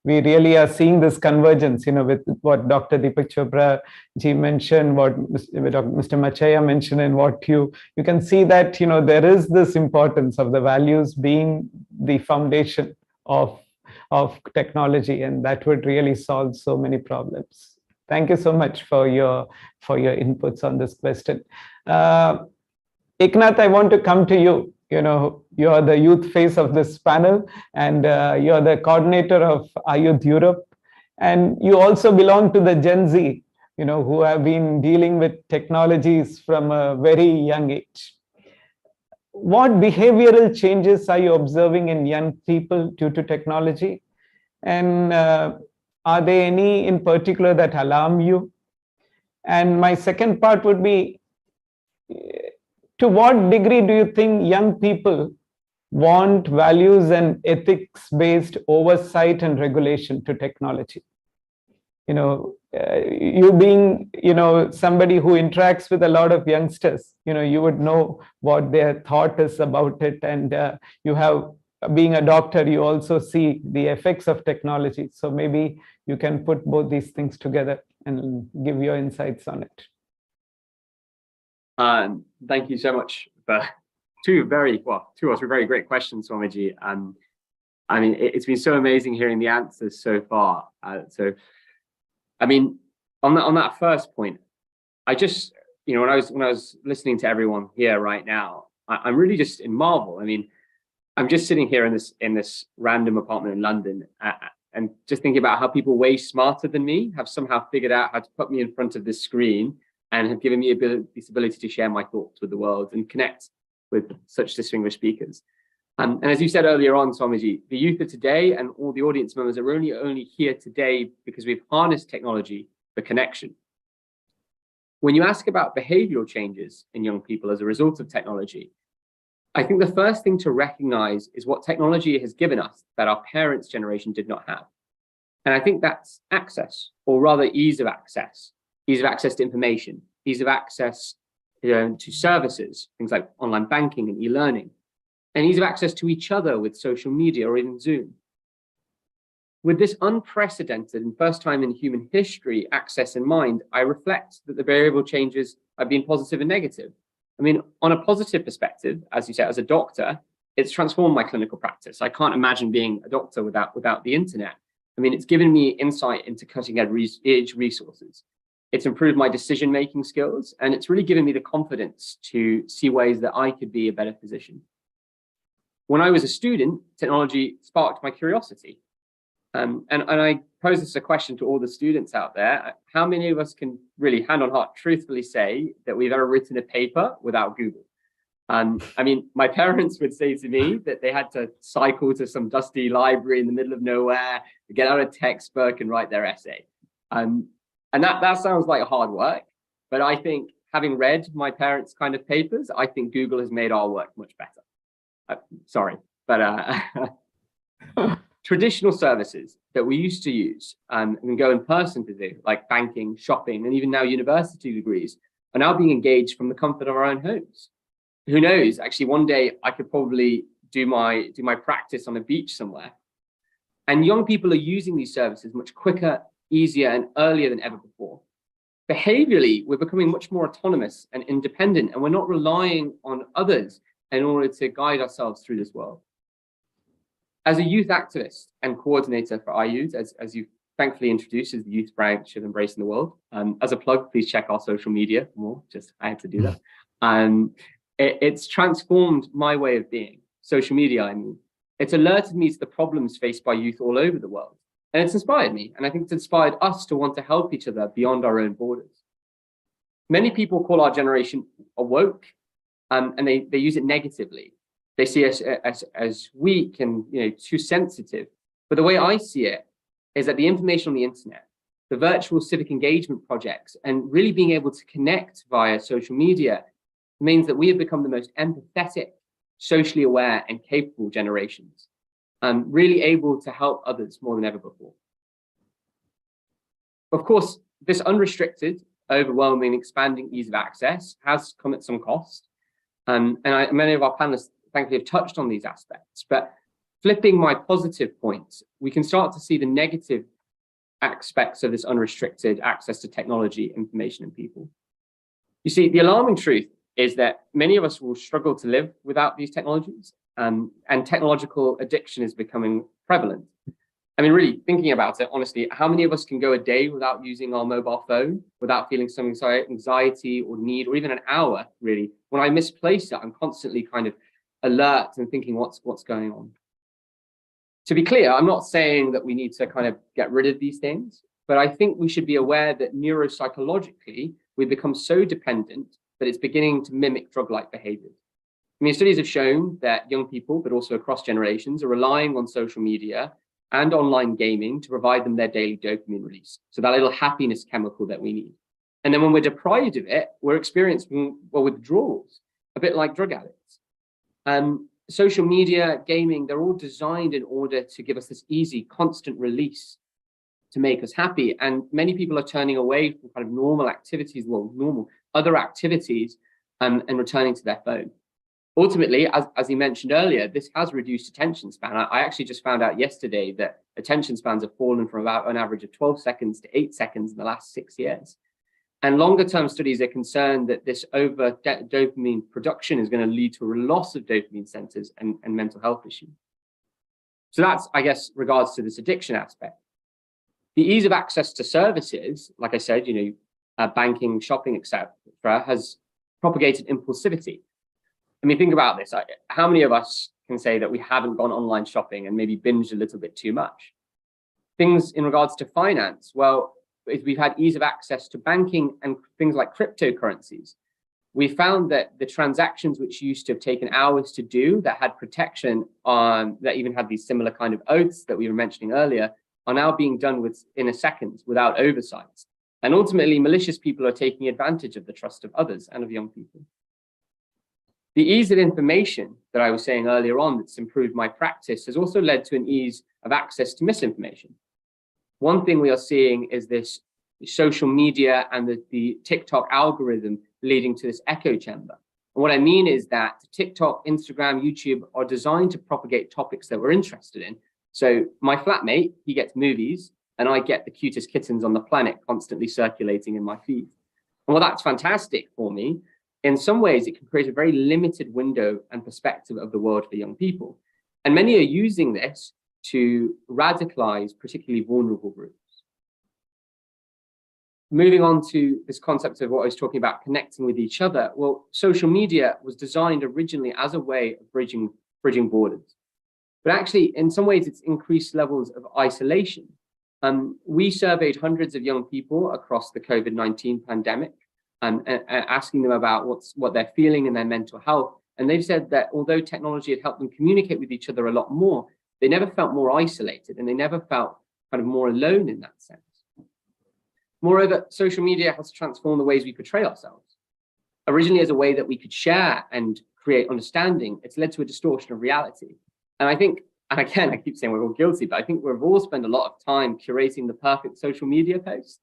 we really are seeing this convergence, with what Dr. Deepak Chopra ji mentioned, what Mr. Machaya mentioned, and what you can see that, there is this importance of the values being the foundation of technology, and that would really solve so many problems. Thank you so much for your inputs on this question. Eknath, I want to come to you. You are the youth face of this panel, and you're the coordinator of Youth Europe, and you also belong to the Gen Z, who have been dealing with technologies from a very young age. What behavioral changes are you observing in young people due to technology? And are there any in particular that alarm you? And my second part would be, to what degree do you think young people want values and ethics-based oversight and regulation to technology? You being, somebody who interacts with a lot of youngsters, you would know what their thought is about it. And you have, being a doctor, you also see the effects of technology. So maybe you can put both these things together and give your insights on it. Thank you so much for two very great questions, Swamiji. I mean, it's been so amazing hearing the answers so far. I mean, on that first point, I just, when I was listening to everyone here right now, I'm really just in marvel. I mean, I'm just sitting here in this random apartment in London, and just thinking about how people way smarter than me have somehow figured out how to put me in front of this screen and have given me this ability to share my thoughts with the world and connect with such distinguished speakers. And as you said earlier on, Swamiji, the youth of today and all the audience members are only here today because we've harnessed technology for connection. When you ask about behavioral changes in young people as a result of technology, I think the first thing to recognize is what technology has given us that our parents' generation did not have. And I think that's access, or rather ease of access to information, ease of access to services, things like online banking and e-learning, and ease of access to each other with social media or even Zoom. With this unprecedented and first time in human history access in mind, I reflect that the variable changes have been positive and negative. I mean, on a positive perspective, as you said, as a doctor, it's transformed my clinical practice. I can't imagine being a doctor without the internet. I mean, it's given me insight into cutting-edge resources. It's improved my decision-making skills, and it's really given me the confidence to see ways that I could be a better physician. When I was a student, technology sparked my curiosity. And I pose this a question to all the students out there. How many of us can really, hand on heart, truthfully say that we've ever written a paper without Google? I mean, my parents would say to me that they had to cycle to some dusty library in the middle of nowhere, get out a textbook and write their essay. And that sounds like hard work, but I think having read my parents' kind of papers, I think Google has made our work much better. Sorry, but traditional services that we used to use and go in person to do, like banking, shopping, and even now university degrees, are now being engaged from the comfort of our own homes. Who knows? Actually, one day I could probably do my practice on a beach somewhere. And young people are using these services much quicker, easier, and earlier than ever before. Behaviorally, we're becoming much more autonomous and independent, and we're not relying on others in order to guide ourselves through this world. As a youth activist and coordinator for iYouth, as you thankfully introduced as the youth branch of Embracing the World, as a plug, please check our social media for more. I had to do that. It's transformed my way of being. Social media, I mean. It's alerted me to the problems faced by youth all over the world. And it's inspired me. And I think it's inspired us to want to help each other beyond our own borders. Many people call our generation awoke, and they use it negatively. They see us as weak and too sensitive. But the way I see it is that the information on the internet, the virtual civic engagement projects, and really being able to connect via social media means that we have become the most empathetic, socially aware and capable generations, really able to help others more than ever before. Of course, this unrestricted, overwhelming, expanding ease of access has come at some cost. Many of our panelists, thankfully, have touched on these aspects. But flipping my positive points, we can start to see the negative aspects of this unrestricted access to technology, information, and people. You see, the alarming truth is that many of us will struggle to live without these technologies, and technological addiction is becoming prevalent. I mean, really thinking about it, honestly, how many of us can go a day without using our mobile phone, without feeling some anxiety or need, or even an hour, really? When I misplace it, I'm constantly kind of alert and thinking what's going on. To be clear, I'm not saying that we need to kind of get rid of these things, but I think we should be aware that neuropsychologically, we become so dependent that it's beginning to mimic drug-like behaviors. I mean, studies have shown that young people, but also across generations, are relying on social media and online gaming to provide them their daily dopamine release, so that little happiness chemical that we need. And then when we're deprived of it, we're experiencing, well, withdrawals, a bit like drug addicts. Social media, gaming, they're all designed in order to give us this easy, constant release to make us happy. And many people are turning away from kind of normal activities, other activities, and returning to their phone. Ultimately, as he mentioned earlier, this has reduced attention span. I actually just found out yesterday that attention spans have fallen from about an average of 12 seconds to 8 seconds in the last 6 years. And longer term studies are concerned that this over dopamine production is going to lead to a loss of dopamine centers and mental health issues. So that's, I guess, regards to this addiction aspect. The ease of access to services, like I said, banking, shopping, etc., has propagated impulsivity. I mean, think about this. How many of us can say that we haven't gone online shopping and maybe binged a little bit too much? Things in regards to finance, well, if we've had ease of access to banking and things like cryptocurrencies, we found that the transactions which used to have taken hours to do, that had protection on, that even had these similar kind of oaths that we were mentioning earlier, are now being done in a second without oversight. And ultimately, malicious people are taking advantage of the trust of others and of young people. The ease of information that I was saying earlier on that's improved my practice has also led to an ease of access to misinformation. One thing we are seeing is this social media and the TikTok algorithm leading to this echo chamber. And what I mean is that TikTok, Instagram, YouTube are designed to propagate topics that we're interested in. So my flatmate, he gets movies, and I get the cutest kittens on the planet constantly circulating in my feed. And while that's fantastic for me, in some ways, it can create a very limited window and perspective of the world for young people. And many are using this to radicalize particularly vulnerable groups. Moving on to this concept of what I was talking about, connecting with each other. Well, social media was designed originally as a way of bridging borders. But actually, in some ways, it's increased levels of isolation. We surveyed hundreds of young people across the COVID-19 pandemic, and asking them about what they're feeling and their mental health. And they've said that although technology had helped them communicate with each other a lot more, they never felt more isolated, and they never felt kind of more alone in that sense. Moreover, social media has transformed the ways we portray ourselves. Originally as a way that we could share and create understanding, it's led to a distortion of reality. And I think, and again, I keep saying we're all guilty, but I think we've all spent a lot of time curating the perfect social media post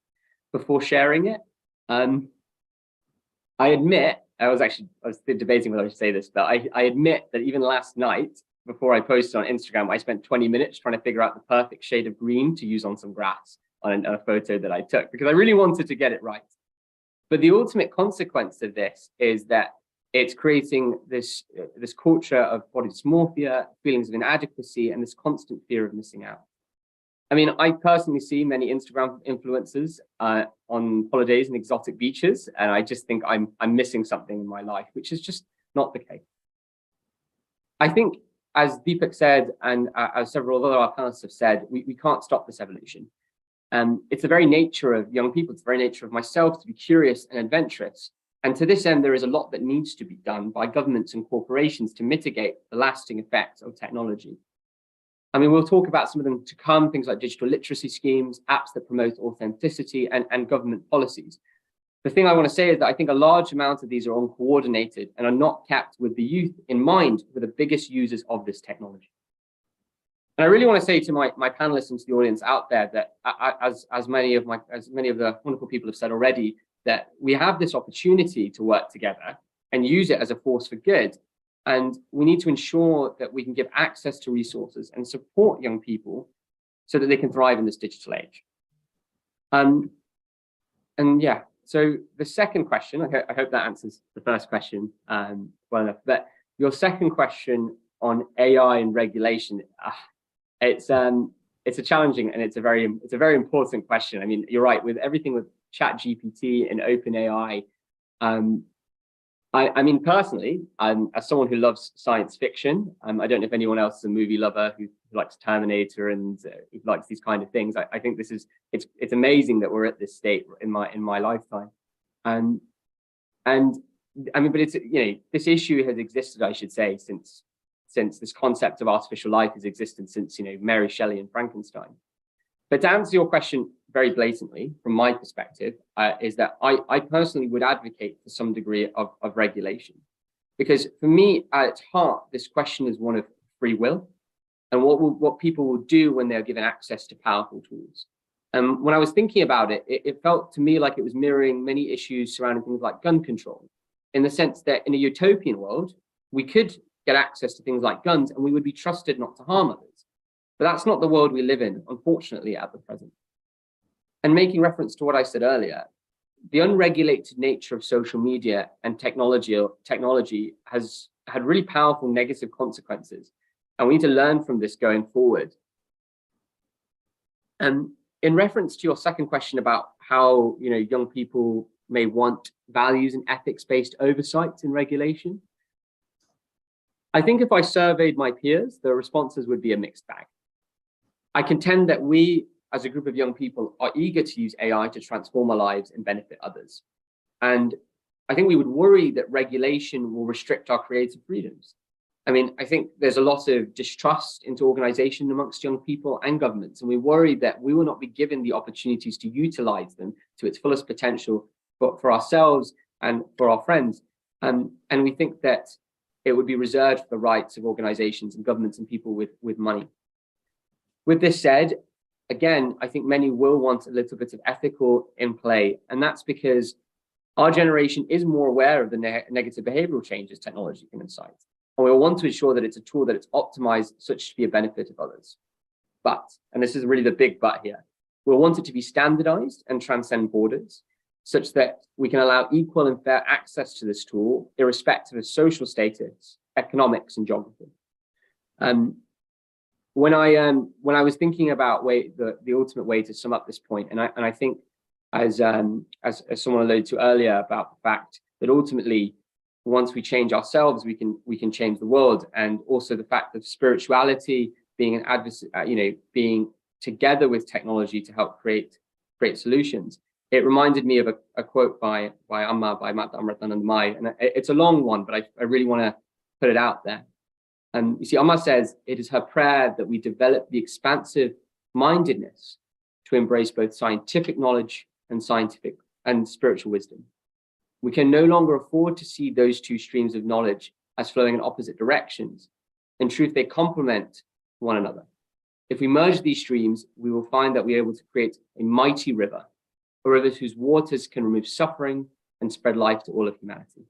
before sharing it. I admit, I was debating whether I should say this, but I admit that even last night, before I posted on Instagram, I spent 20 minutes trying to figure out the perfect shade of green to use on some grass on a photo that I took, because I really wanted to get it right. But the ultimate consequence of this is that it's creating this culture of body dysmorphia, feelings of inadequacy, and this constant fear of missing out. I mean, I personally see many Instagram influencers on holidays and exotic beaches, and I just think I'm missing something in my life, which is just not the case. I think, as Deepak said, and as several other our panelists have said, we can't stop this evolution. It's the very nature of young people, it's the very nature of myself to be curious and adventurous. And to this end, there is a lot that needs to be done by governments and corporations to mitigate the lasting effects of technology. I mean, we'll talk about some of them to come, things like digital literacy schemes, apps that promote authenticity, and government policies. The thing I want to say is that I think a large amount of these are uncoordinated and are not kept with the youth in mind, who are the biggest users of this technology. And I really want to say to my panelists and to the audience out there that, as many of the wonderful people have said already, that we have this opportunity to work together and use it as a force for good. And we need to ensure that we can give access to resources and support young people so that they can thrive in this digital age. And yeah, so the second question, I hope that answers the first question well enough. But your second question on AI and regulation, it's a challenging and it's a very important question. I mean, you're right, with everything with ChatGPT and OpenAI. I mean, personally, as someone who loves science fiction, I don't know if anyone else is a movie lover who likes Terminator and who likes these kind of things. I think it's amazing that we're at this state in my lifetime. And I mean, but it's, you know, this issue has existed, I should say, since this concept of artificial life has existed since, you know, Mary Shelley and Frankenstein. But to answer your question very blatantly, from my perspective, is that I personally would advocate for some degree of regulation. Because for me, at its heart, this question is one of free will and what people will do when they're given access to powerful tools. When I was thinking about it, it felt to me like it was mirroring many issues surrounding things like gun control, in the sense that in a utopian world, we could get access to things like guns and we would be trusted not to harm others. But that's not the world we live in, unfortunately, at the present. And making reference to what I said earlier, the unregulated nature of social media and technology has had really powerful negative consequences. And we need to learn from this going forward. And in reference to your second question about how, you know, young people may want values and ethics-based oversight in regulation, I think if I surveyed my peers, the responses would be a mixed bag. I contend that we, as a group of young people, are eager to use AI to transform our lives and benefit others. And I think we would worry that regulation will restrict our creative freedoms. I mean, I think there's a lot of distrust into organization amongst young people and governments, and we worry that we will not be given the opportunities to utilize them to its fullest potential for ourselves and for our friends. And we think that it would be reserved for the rights of organizations and governments and people with money. With this said, again, I think many will want a little bit of ethical in play, and that's because our generation is more aware of the negative behavioral changes technology can incite. And we'll want to ensure that it's a tool that it's optimized such to be a benefit of others. But, and this is really the big but here, we'll want it to be standardized and transcend borders, such that we can allow equal and fair access to this tool, irrespective of social status, economics, and geography. When I was thinking about the ultimate way to sum up this point, and I think as someone alluded to earlier about the fact that ultimately, once we change ourselves, we can change the world, and also the fact of spirituality being an advocate, being together with technology to help create solutions. It reminded me of a quote by Amma, by Amritanandamayi, and it's a long one, but I really want to put it out there. You see, Amma says, it is her prayer that we develop the expansive mindedness to embrace both scientific knowledge and spiritual wisdom. We can no longer afford to see those two streams of knowledge as flowing in opposite directions. In truth, they complement one another. If we merge these streams, we will find that we are able to create a mighty river, a river whose waters can remove suffering and spread life to all of humanity.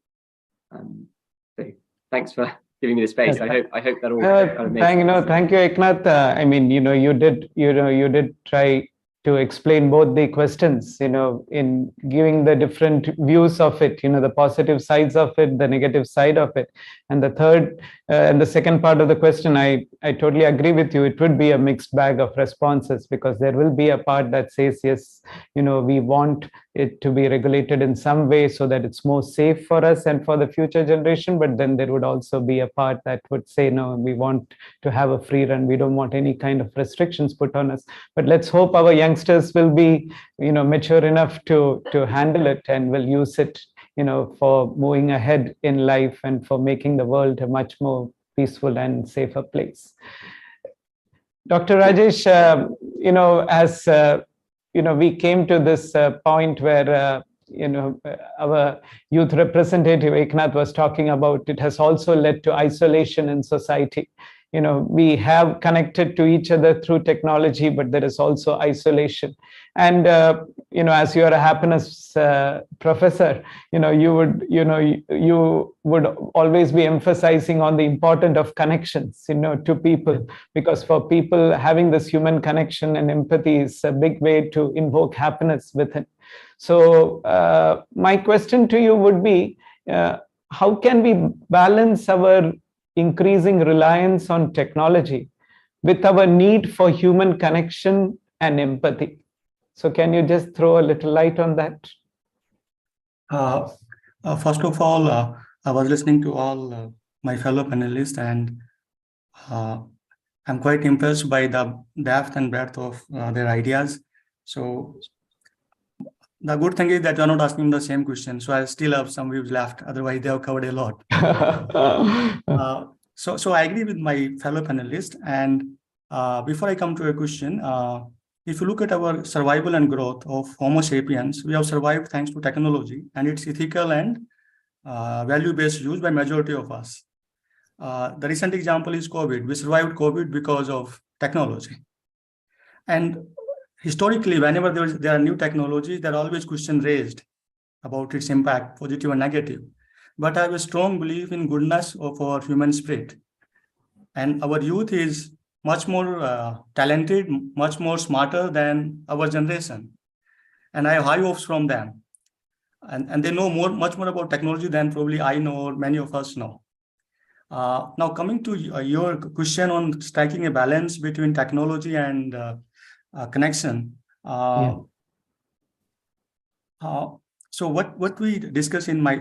So thanks for giving me the space. I hope that all thank you, Eknath. I mean, you did try to explain both the questions, in giving the different views of it, the positive sides of it, the negative side of it. And the third, And the second part of the question, I totally agree with you. It would be a mixed bag of responses, because there will be a part that says, yes, we want it to be regulated in some way so that it's more safe for us and for the future generation. But then there would also be a part that would say, no, we want to have a free run. We don't want any kind of restrictions put on us. But let's hope our youngsters will be, mature enough to handle it and will use it for moving ahead in life and for making the world a much more peaceful and safer place. Dr. Rajesh, as we came to this point where our youth representative Eknath was talking about, it has also led to isolation in society. We have connected to each other through technology, but there is also isolation. And as you are a happiness professor, you would always be emphasizing on the importance of connections, to people, because for people, having this human connection and empathy is a big way to invoke happiness within. So my question to you would be, how can we balance our increasing reliance on technology with our need for human connection and empathy? So can you just throw a little light on that? First of all, I was listening to all my fellow panelists, and I'm quite impressed by the depth and breadth of their ideas. So the good thing is that you're not asking the same question, so I still have some views left. Otherwise, they have covered a lot. So I agree with my fellow panelists. And before I come to a question, if you look at our survival and growth of Homo sapiens, we have survived thanks to technology and its ethical and value-based use by majority of us. The recent example is COVID. We survived COVID because of technology. And historically, whenever there are new technologies, there are always questions raised about its impact, positive and negative. But I have a strong belief in goodness of our human spirit. And our youth is much more talented, much more smarter than our generation. And I have high hopes from them. And they know much more about technology than probably I know or many of us know. Now, coming to your question on striking a balance between technology and connection. So what we discuss in my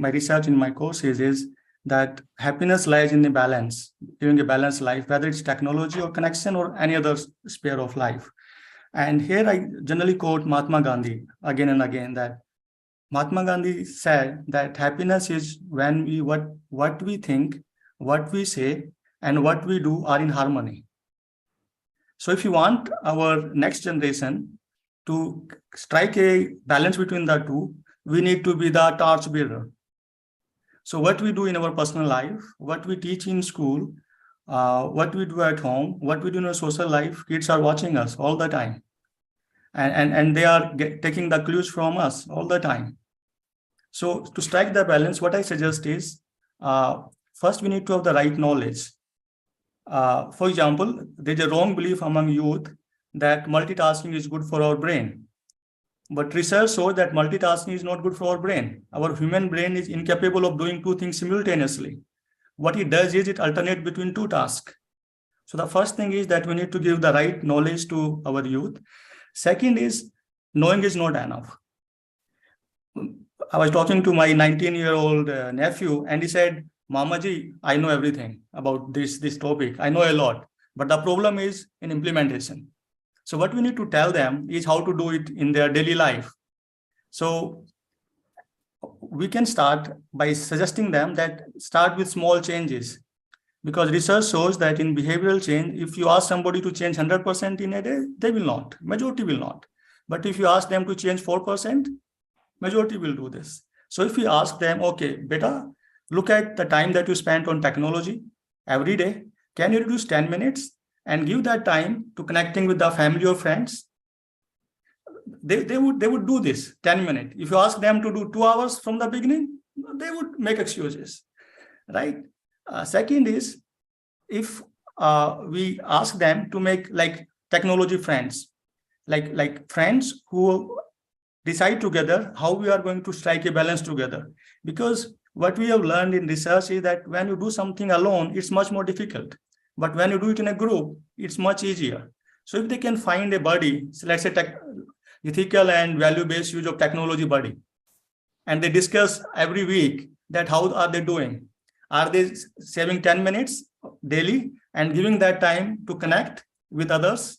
research in my courses is that happiness lies in a balance, living a balanced life, whether it's technology or connection or any other sphere of life. And here I generally quote Mahatma Gandhi again and again, that Mahatma Gandhi said that happiness is when what we think, what we say, and what we do are in harmony. So if you want our next generation to strike a balance between the two, we need to be the torch bearer. So what we do in our personal life, what we teach in school, what we do at home, what we do in our social life, kids are watching us all the time. And they are taking the clues from us all the time. So to strike the balance, what I suggest is, first we need to have the right knowledge. For example, there's a wrong belief among youth that multitasking is good for our brain. But research shows that multitasking is not good for our brain. Our human brain is incapable of doing two things simultaneously. What it does is it alternates between two tasks. So the first thing is that we need to give the right knowledge to our youth. Second is, knowing is not enough. I was talking to my 19-year-old nephew, and he said, Mamaji, I know everything about this topic. I know a lot, but the problem is in implementation. So what we need to tell them is how to do it in their daily life. So we can start by suggesting them that start with small changes, because research shows that in behavioral change, if you ask somebody to change 100% in a day, they will not, majority will not. But if you ask them to change 4%, majority will do this. So if we ask them, okay, beta, look at the time that you spent on technology every day. Can you reduce 10 minutes and give that time to connecting with the family or friends? They would do this 10 minutes. If you ask them to do 2 hours from the beginning, they would make excuses, right? Second is, if we ask them to make like technology friends, like friends who decide together how we are going to strike a balance together. Because what we have learned in research is that when you do something alone, it's much more difficult. But when you do it in a group, it's much easier. So if they can find a buddy, so let's say ethical and value-based use of technology buddy, and they discuss every week that how are they doing? Are they saving 10 minutes daily and giving that time to connect with others,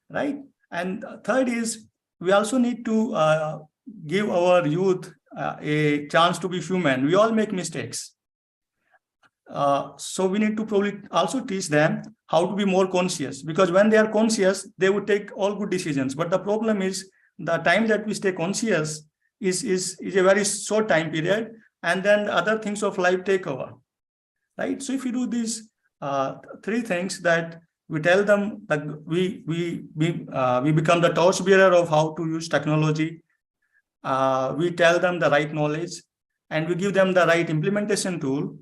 right? And third is, we also need to give our youth a chance to be human. We all make mistakes. So we need to probably also teach them how to be more conscious, because when they are conscious, they would take all good decisions. But the problem is the time that we stay conscious is a very short time period, and then other things of life take over, right? So if you do these three things, that we tell them that we become the torchbearer of how to use technology. We tell them the right knowledge, and we give them the right implementation tool.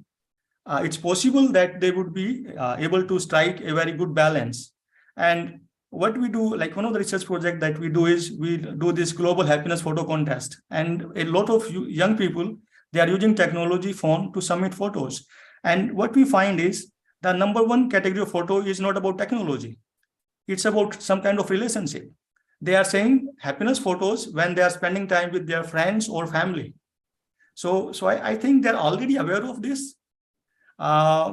It's possible that they would be able to strike a very good balance. And what we do, like one of the research projects that we do is we do this global happiness photo contest. And a lot of young people, they are using technology phone to submit photos. And what we find is the number one category of photo is not about technology. It's about some kind of relationship. They are saying happiness photos when they are spending time with their friends or family. So I think they're already aware of this.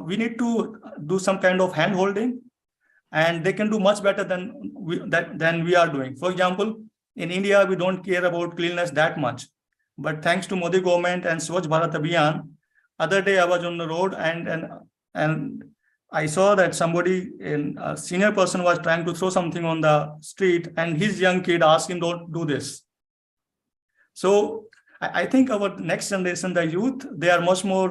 We need to do some kind of hand holding, and they can do much better than we are doing. For example, in India, we don't care about cleanliness that much. But thanks to Modi government and Swachh Bharat Abhiyan, other day I was on the road and I saw that somebody, a senior person, was trying to throw something on the street, and his young kid asked him, "Don't do this." So I think our next generation, the youth, they are much more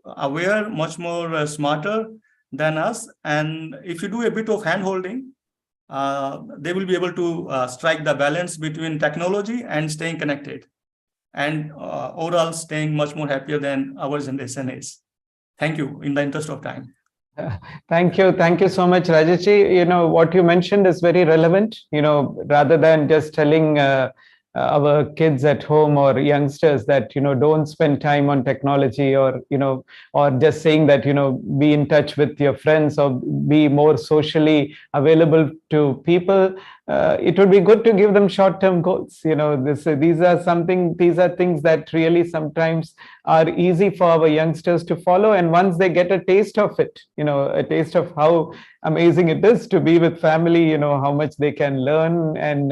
aware, much more smarter than us. And if you do a bit of hand holding, they will be able to strike the balance between technology and staying connected, and overall staying much more happier than our generation is. Thank you, in the interest of time. Thank you so much, Rajesh. You know, what you mentioned is very relevant. You know, rather than just telling our kids at home or youngsters that, you know, don't spend time on technology, or, you know, or just saying that, you know, be in touch with your friends or be more socially available to people. It would be good to give them short-term goals. You know, these are things that really sometimes are easy for our youngsters to follow. And once they get a taste of it, you know, a taste of how amazing it is to be with family, you know, how much they can learn and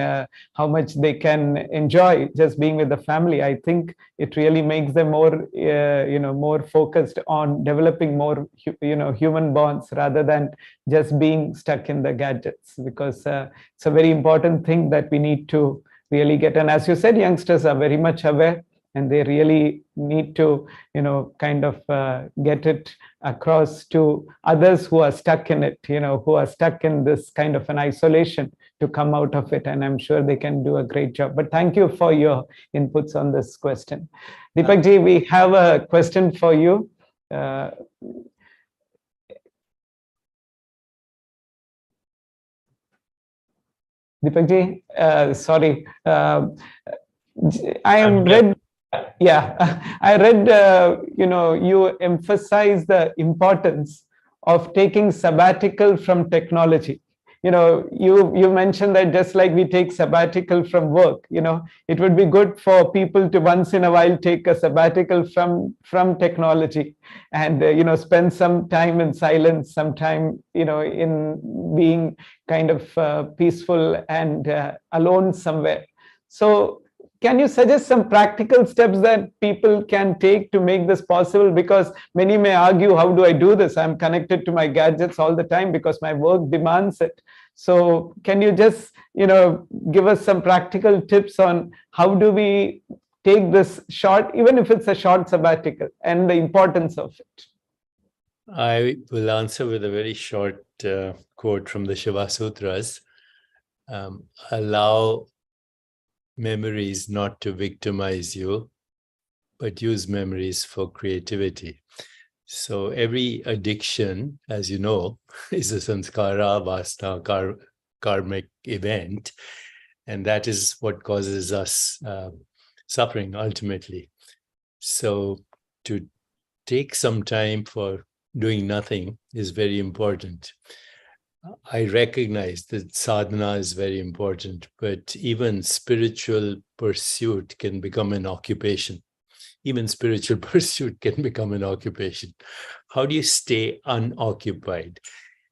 how much they can enjoy just being with the family. I think it really makes them more, you know, more focused on developing more, you know, human bonds rather than just being stuck in the gadgets, because it's a very important thing that we need to really get. And as you said, youngsters are very much aware, and they really need to, you know, kind of get it across to others who are stuck in it, you know, who are stuck in this kind of an isolation, to come out of it. And I'm sure they can do a great job. But thank you for your inputs on this question. Deepak ji, we have a question for you. Deepak ji, sorry. I read, you know, you emphasize the importance of taking sabbatical from technology. You know, you mentioned that just like we take sabbatical from work, you know, it would be good for people to once in a while take a sabbatical from technology, and, you know, spend some time in silence, some time, you know, in being kind of peaceful and alone somewhere. So can you suggest some practical steps that people can take to make this possible? Because many may argue, how do I do this? I'm connected to my gadgets all the time because my work demands it. So can you just, you know, give us some practical tips on how do we take this short, even if it's a short sabbatical, and the importance of it? I will answer with a very short quote from the Shiva Sutras. Allow memories not to victimize you, but use memories for creativity. So every addiction, as you know, is a samskara, vasana, karmic event. And that is what causes us suffering ultimately. So to take some time for doing nothing is very important. I recognize that sadhana is very important, but even spiritual pursuit can become an occupation. Even spiritual pursuit can become an occupation. How do you stay unoccupied?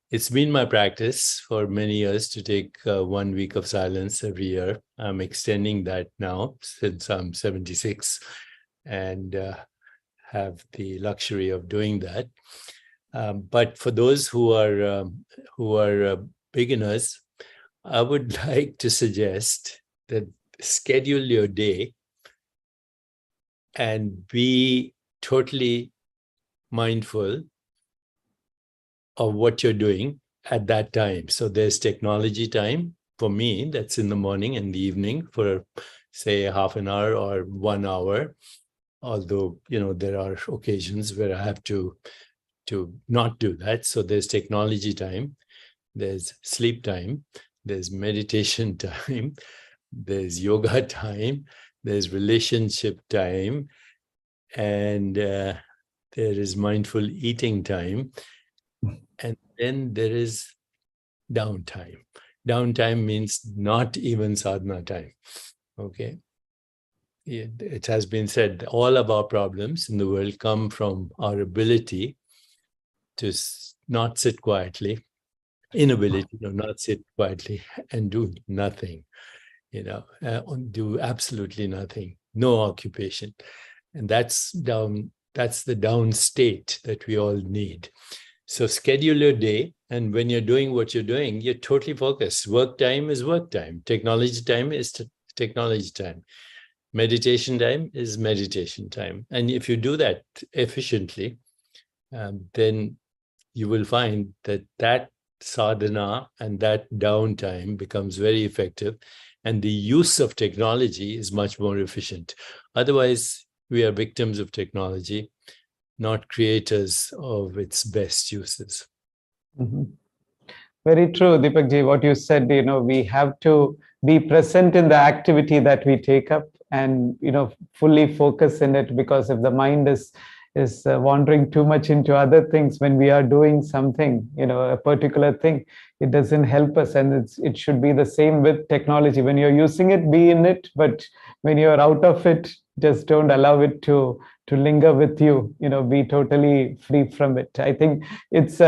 It's been my practice for many years to take 1 week of silence every year. I'm extending that now since I'm 76 and have the luxury of doing that. But for those who are beginners, I would like to suggest that schedule your day and be totally mindful of what you're doing at that time. So there's technology time. For me, that's in the morning and the evening for, say, half an hour or 1 hour. Although, there are occasions where I have to not do that. So there's technology time, there's sleep time, there's meditation time, there's yoga time, there's relationship time, and there is mindful eating time. And then there is downtime. Downtime means not even sadhana time. Okay. It has been said that all of our problems in the world come from our ability to not sit quietly, inability to not sit quietly and do nothing, do absolutely nothing, no occupation. And that's the down state that we all need. So schedule your day, and when you're doing what you're doing, you're totally focused. Work time is work time. Technology time is technology time. Meditation time is meditation time. And if you do that efficiently, then you will find that sadhana and that downtime becomes very effective, and the use of technology is much more efficient. Otherwise, we are victims of technology, not creators of its best uses. Mm-hmm. Very true, Deepakji, what you said, we have to be present in the activity that we take up and, fully focus in it, because if the mind is wandering too much into other things when we are doing something, a particular thing, it doesn't help us. And it should be the same with technology. When you're using it, be in it, but when you're out of it, just don't allow it to linger with you, be totally free from it. I think it's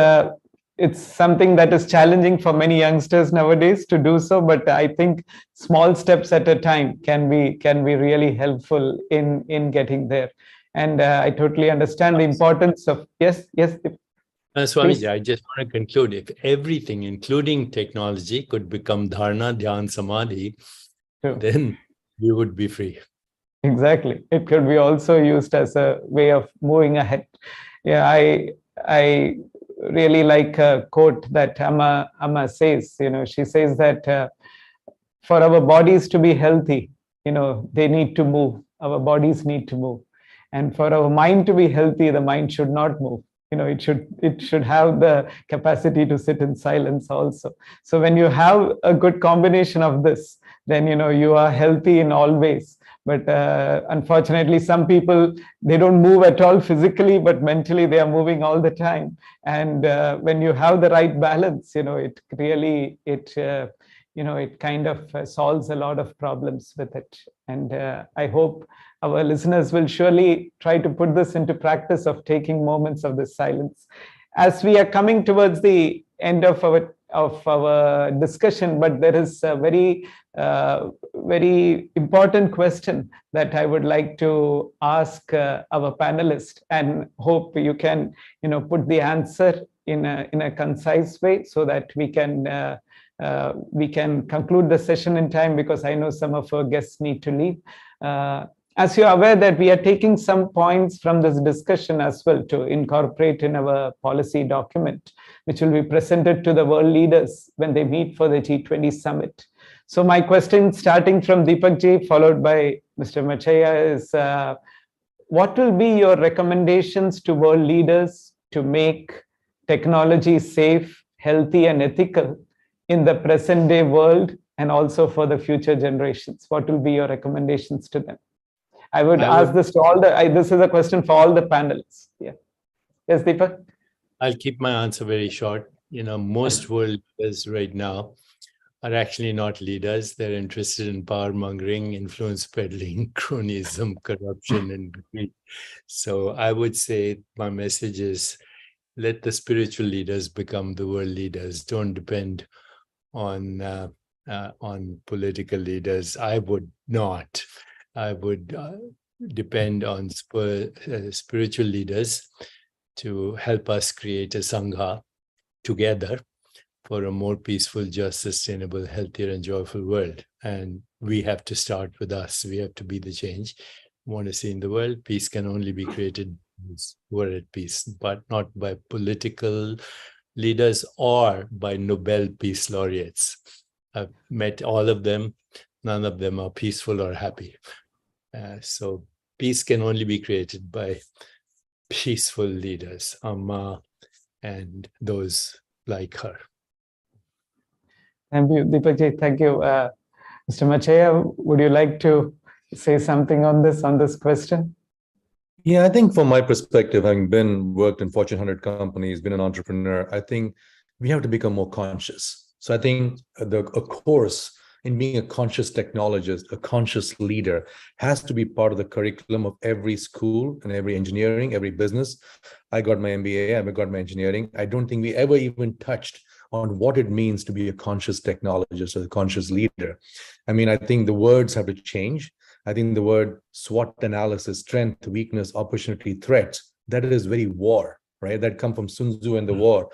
something that is challenging for many youngsters nowadays to do so, but I think small steps at a time can be really helpful in getting there. And I totally understand the importance of, yes. Swamiji, I just want to conclude, if everything, including technology, could become dharana, dhyan, samadhi, then we would be free. Exactly. It could be also used as a way of moving ahead. Yeah, I really like a quote that Amma says. She says that for our bodies to be healthy, they need to move. Our bodies need to move. And for our mind to be healthy, the mind should not move. It should have the capacity to sit in silence also. So when you have a good combination of this, then you are healthy in all ways. But unfortunately, some people, they don't move at all physically, but mentally they are moving all the time. And when you have the right balance, it really, it kind of solves a lot of problems with it. And I hope our listeners will surely try to put this into practice of taking moments of this silence. As we are coming towards the end of our discussion, but there is a very important question that I would like to ask our panelists, and hope you can put the answer in a concise way, so that we can conclude the session in time, because I know some of our guests need to leave. As you're aware that we are taking some points from this discussion as well to incorporate in our policy document, which will be presented to the world leaders when they meet for the G20 summit. So my question, starting from Deepakji, followed by Mr. Machaya, is what will be your recommendations to world leaders to make technology safe, healthy, and ethical in the present day world, and also for the future generations? What will be your recommendations to them? I would ask this to all this is a question for all the panelists. Yeah. Yes, Deepak? I'll keep my answer very short. Most world leaders right now are actually not leaders. They're interested in power mongering, influence peddling, cronyism, corruption, and greed. So I would say my message is, let the spiritual leaders become the world leaders. Don't depend on political leaders. I would not. I would depend on spiritual leaders to help us create a sangha together for a more peaceful, just, sustainable, healthier, and joyful world. And we have to start with us. We have to be the change we want to see in the world. Peace can only be created who are at peace, but not by political leaders or by Nobel Peace Laureates. I've met all of them. None of them are peaceful or happy. So peace can only be created by peaceful leaders, Amma and those like her. Thank you, Deepak. Thank you. Mr. Machaya, would you like to say something on this question? Yeah, I think from my perspective, having worked in Fortune 100 companies, been an entrepreneur, I think we have to become more conscious. So I think a course in being a conscious technologist, a conscious leader, has to be part of the curriculum of every school and every engineering, every business. I got my MBA, I got my engineering. I don't think we ever even touched on what it means to be a conscious technologist or a conscious leader. I mean, I think the words have to change. I think the word SWOT analysis, strength, weakness, opportunity, threats, that is very war, right? That come from Sun Tzu and the war,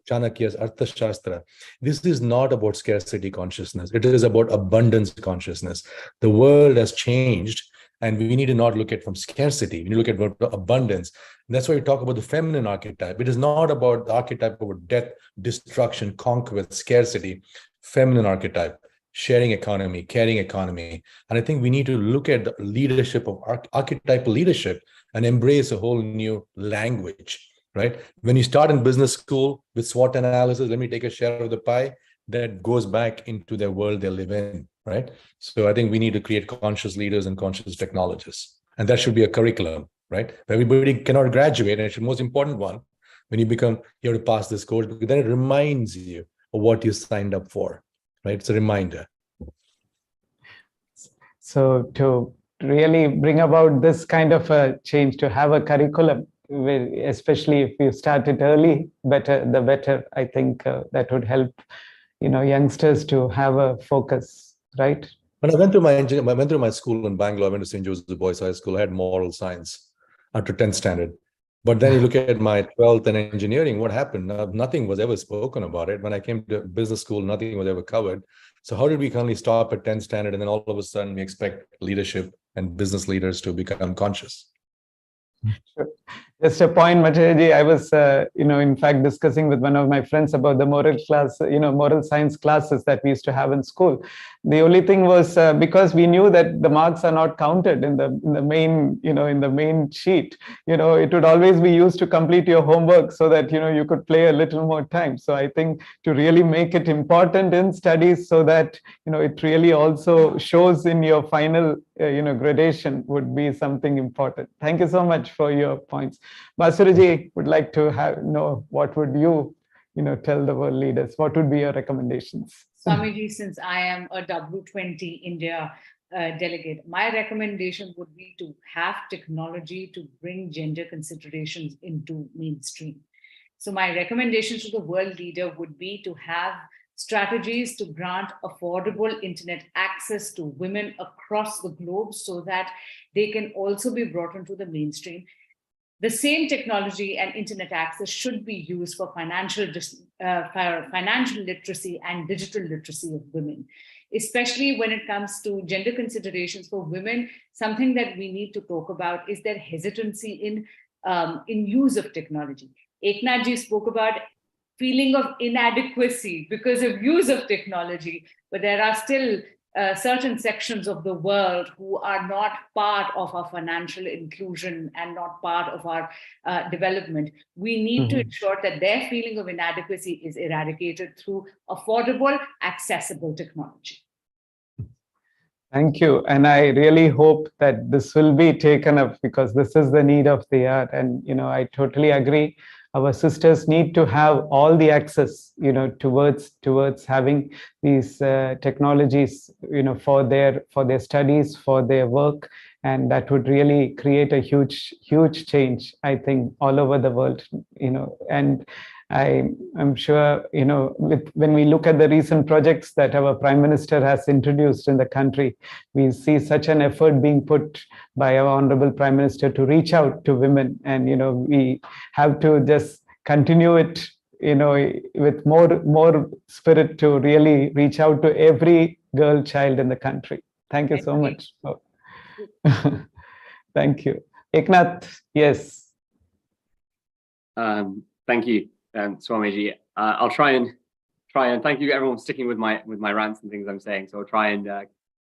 Chanakya's Arthashastra. This is not about scarcity consciousness. It is about abundance consciousness. The world has changed, and we need to not look at from scarcity. We need to look at abundance. And that's why we talk about the feminine archetype. It is not about the archetype of death, destruction, conquest, scarcity. Feminine archetype, sharing economy, caring economy. And I think we need to look at the leadership of archetypal leadership and embrace a whole new language, right? When you start in business school with SWOT analysis, let me take a share of the pie, that goes back into the world they live in, right? So I think we need to create conscious leaders and conscious technologists. And that should be a curriculum, right? Everybody cannot graduate, and it's the most important one. When you have to pass this course, because then it reminds you of what you signed up for, right? It's a reminder. So to really bring about this kind of a change, to have a curriculum, especially if you start it early, the better. I think that would help, youngsters to have a focus, right? When I went through my school in Bangalore, I went to St. Joseph Boys High School. I had moral science up to 10th standard. But then you look at my 12th and engineering, what happened? Nothing was ever spoken about it. When I came to business school, nothing was ever covered. So how did we currently stop at 10th standard, and then all of a sudden we expect leadership and business leaders to become conscious? Sure. Just a point, Machayaji, I was, in fact, discussing with one of my friends about the moral class, moral science classes that we used to have in school. The only thing was because we knew that the marks are not counted in the main, in the main sheet, it would always be used to complete your homework so that, you could play a little more time. So I think to really make it important in studies so that, it really also shows in your final, gradation would be something important. Thank you so much for your points. Basuraji would like to know what would you, tell the world leaders? What would be your recommendations? Swamiji, since I am a W20 India delegate, my recommendation would be to have technology to bring gender considerations into mainstream. So my recommendation to the world leader would be to have strategies to grant affordable internet access to women across the globe so that they can also be brought into the mainstream. The same technology and internet access should be used for financial literacy and digital literacy of women, especially when it comes to gender considerations for women. Something that we need to talk about is their hesitancy in use of technology. Eknath ji spoke about feeling of inadequacy because of use of technology, but there are still certain sections of the world who are not part of our financial inclusion and not part of our development. We need to ensure that their feeling of inadequacy is eradicated through affordable, accessible technology. Thank you. And I really hope that this will be taken up, because this is the need of the hour. And, I totally agree. Our sisters need to have all the access, towards having these technologies, for their studies, for their work. And that would really create a huge change, I think, all over the world, and I'm sure, when we look at the recent projects that our Prime Minister has introduced in the country, we see such an effort being put by our Honorable Prime Minister to reach out to women. And, we have to just continue it, with more spirit to really reach out to every girl child in the country. Thank you so much. Thank you. Eknath, yes. Thank you, Swamiji. I'll try and thank you everyone for sticking with my rants and things I'm saying. So I'll try and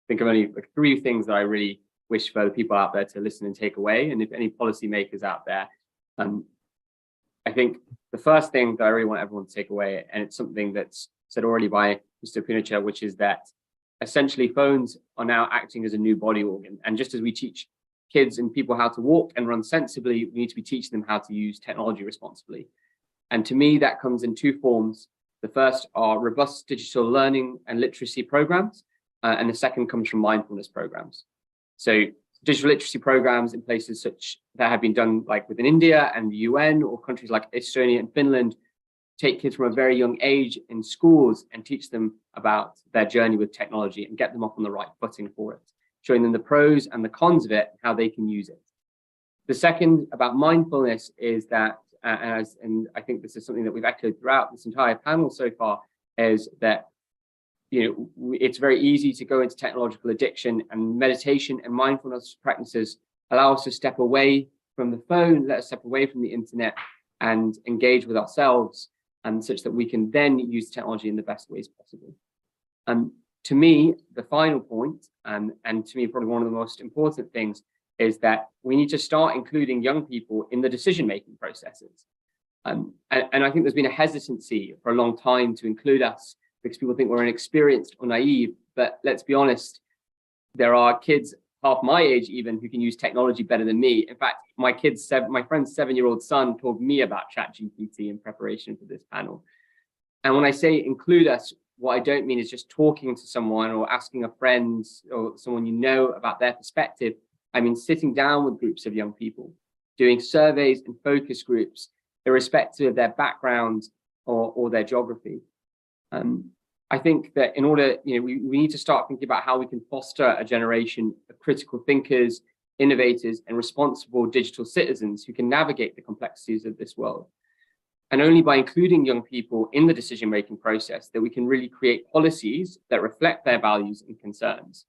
think of only like 3 things that I really wish for the people out there to listen and take away. And if any policymakers out there, I think the first thing that I really want everyone to take away, and it's something that's said already by Mr. Punacha, which is that essentially phones are now acting as a new body organ. And just as we teach kids and people how to walk and run sensibly, we need to be teaching them how to use technology responsibly. And to me, that comes in 2 forms. The first are robust digital learning and literacy programs, and the second comes from mindfulness programs. So digital literacy programs in places such that have been done like within India and the UN, or countries like Estonia and Finland, take kids from a very young age in schools and teach them about their journey with technology and get them off on the right footing for it, showing them the pros and the cons of it, how they can use it. The second about mindfulness is that, and I think this is something that we've echoed throughout this entire panel so far, is that it's very easy to go into technological addiction, and meditation and mindfulness practices allow us to step away from the phone, let us step away from the internet and engage with ourselves, and such that we can then use technology in the best ways possible. To me, the final point, and to me probably one of the most important things, is that we need to start including young people in the decision-making processes. And I think there's been a hesitancy for a long time to include us because people think we're inexperienced or naive. But let's be honest, there are kids half my age even who can use technology better than me. In fact, my friend's 7-year-old son told me about ChatGPT in preparation for this panel. And when I say include us, what I don't mean is just talking to someone or asking a friend or someone you know about their perspective. I mean sitting down with groups of young people, doing surveys and focus groups, irrespective of their background or their geography. I think that in order, we need to start thinking about how we can foster a generation of critical thinkers, innovators, and responsible digital citizens who can navigate the complexities of this world. And only by including young people in the decision-making process that we can really create policies that reflect their values and concerns.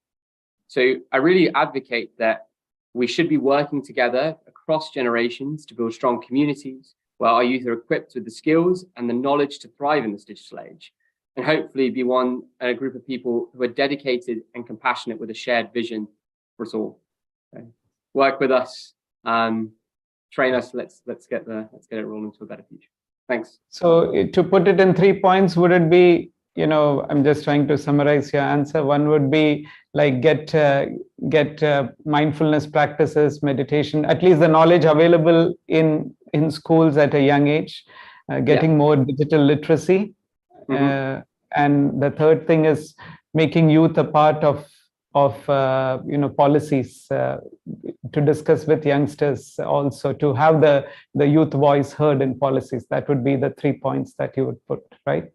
So I really advocate that we should be working together across generations to build strong communities where our youth are equipped with the skills and the knowledge to thrive in this digital age, and hopefully be a group of people who are dedicated and compassionate with a shared vision for us all. Okay. Work with us, train us. Let's get it rolling to a better future. Thanks. So to put it in 3 points, would it be, I'm just trying to summarize your answer. One would be like get mindfulness practices, meditation, at least the knowledge available in schools at a young age, getting more digital literacy. And the third thing is making youth a part of policies, to discuss with youngsters, also to have the youth voice heard in policies. That would be the 3 points that you would put, right?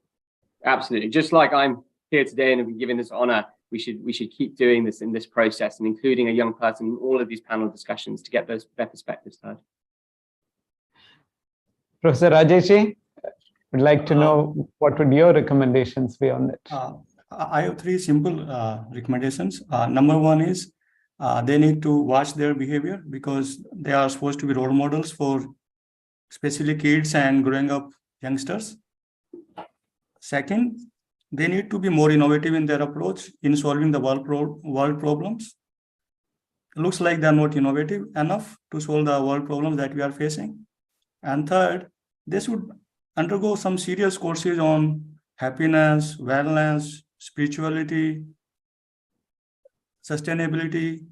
Absolutely. Just like I'm here today and we're given this honor, we should keep doing this in this process and including a young person in all of these panel discussions to get their perspectives heard. Professor Rajesh, I'd like to know what would your recommendations be on that? I have 3 simple recommendations. Number 1 is they need to watch their behavior because they are supposed to be role models for especially kids and growing up youngsters. Second, they need to be more innovative in their approach in solving the world problems. It looks like they're not innovative enough to solve the world problems that we are facing. And third, they should undergo some serious courses on happiness, wellness, spirituality, sustainability,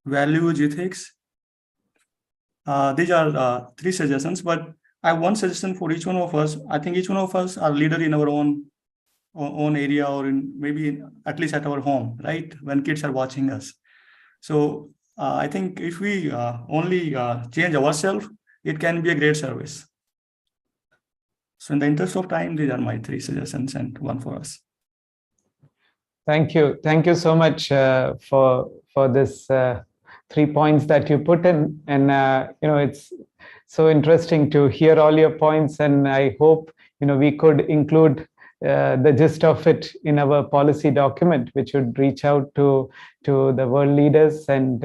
values, ethics. These are 3 suggestions, but I have one suggestion for each one of us. I think each one of us are leader in our own area, or in maybe at least at our home, right? When kids are watching us. So I think if we only change ourselves, it can be a great service. So in the interest of time, these are my 3 suggestions and one for us. Thank you so much for this 3 points that you put in, and it's so interesting to hear all your points, and I hope we could include the gist of it in our policy document, which would reach out to the world leaders, and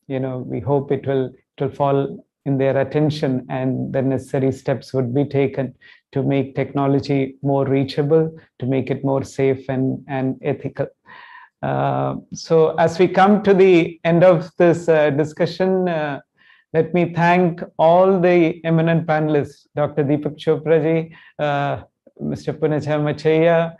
we hope it will fall in their attention, and the necessary steps would be taken to make technology more reachable, to make it more safe and ethical. So as we come to the end of this discussion, let me thank all the eminent panelists, Dr. Deepak Chopra ji, Mr. Punacha Machaya,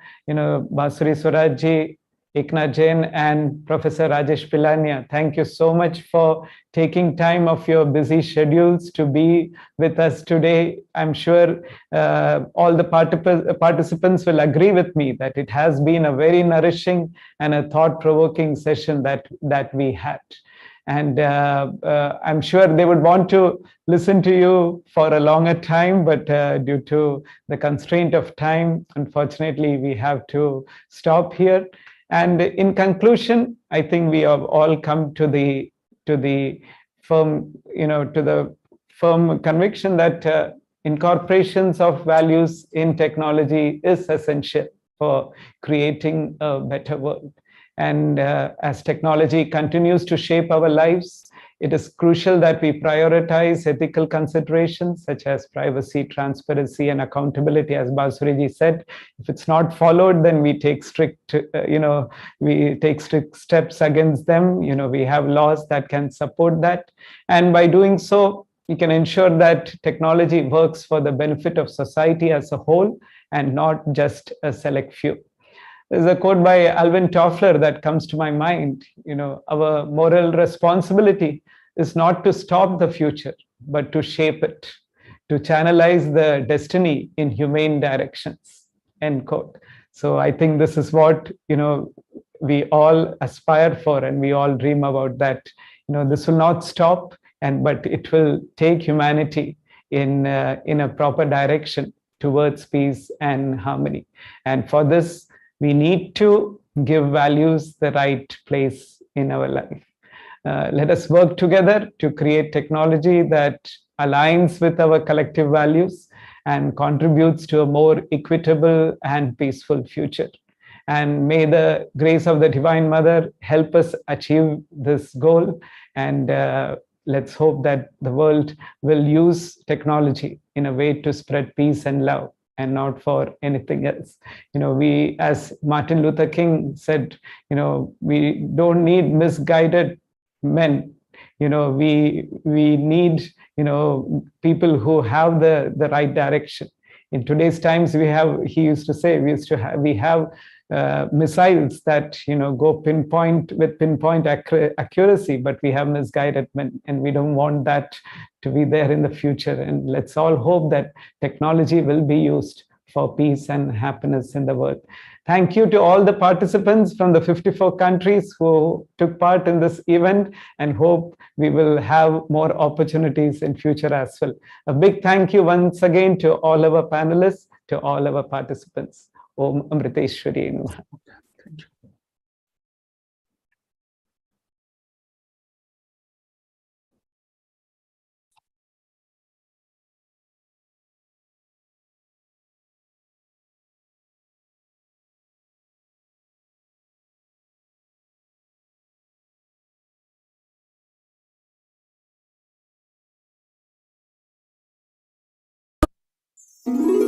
Basuri Swaraj, Eknath Jain, and Professor Rajesh Pilania. Thank you so much for taking time of your busy schedules to be with us today. I'm sure all the participants will agree with me that it has been a very nourishing and a thought-provoking session that we had. And I'm sure they would want to listen to you for a longer time, but due to the constraint of time, unfortunately, we have to stop here. And in conclusion, I think we have all come to the firm, firm conviction that incorporations of values in technology is essential for creating a better world. And as technology continues to shape our lives, it is crucial that we prioritize ethical considerations such as privacy, transparency, and accountability. As Basuriji said, if it's not followed, then we take strict steps against them. We have laws that can support that. And by doing so, we can ensure that technology works for the benefit of society as a whole and not just a select few. There's a quote by Alvin Toffler that comes to my mind. Our moral responsibility is not to stop the future, but to shape it, to channelize the destiny in humane directions, end quote. So I think this is what, we all aspire for, and we all dream about that. This will not stop, but it will take humanity in a proper direction towards peace and harmony. And for this, we need to give values the right place in our life. Let us work together to create technology that aligns with our collective values and contributes to a more equitable and peaceful future. And may the grace of the Divine Mother help us achieve this goal. And let's hope that the world will use technology in a way to spread peace and love, and not for anything else. We, as Martin Luther King said, we don't need misguided men. We need, people who have the right direction. In today's times, we have missiles that go pinpoint accuracy, but we have misguided men, and we don't want that to be there in the future. And let's all hope that technology will be used for peace and happiness in the world. Thank you to all the participants from the 54 countries who took part in this event, and hope we will have more opportunities in future as well. A big thank you once again to all our panelists, to all our participants. Om Amriteshwari Namaha. Thank you. Thank you.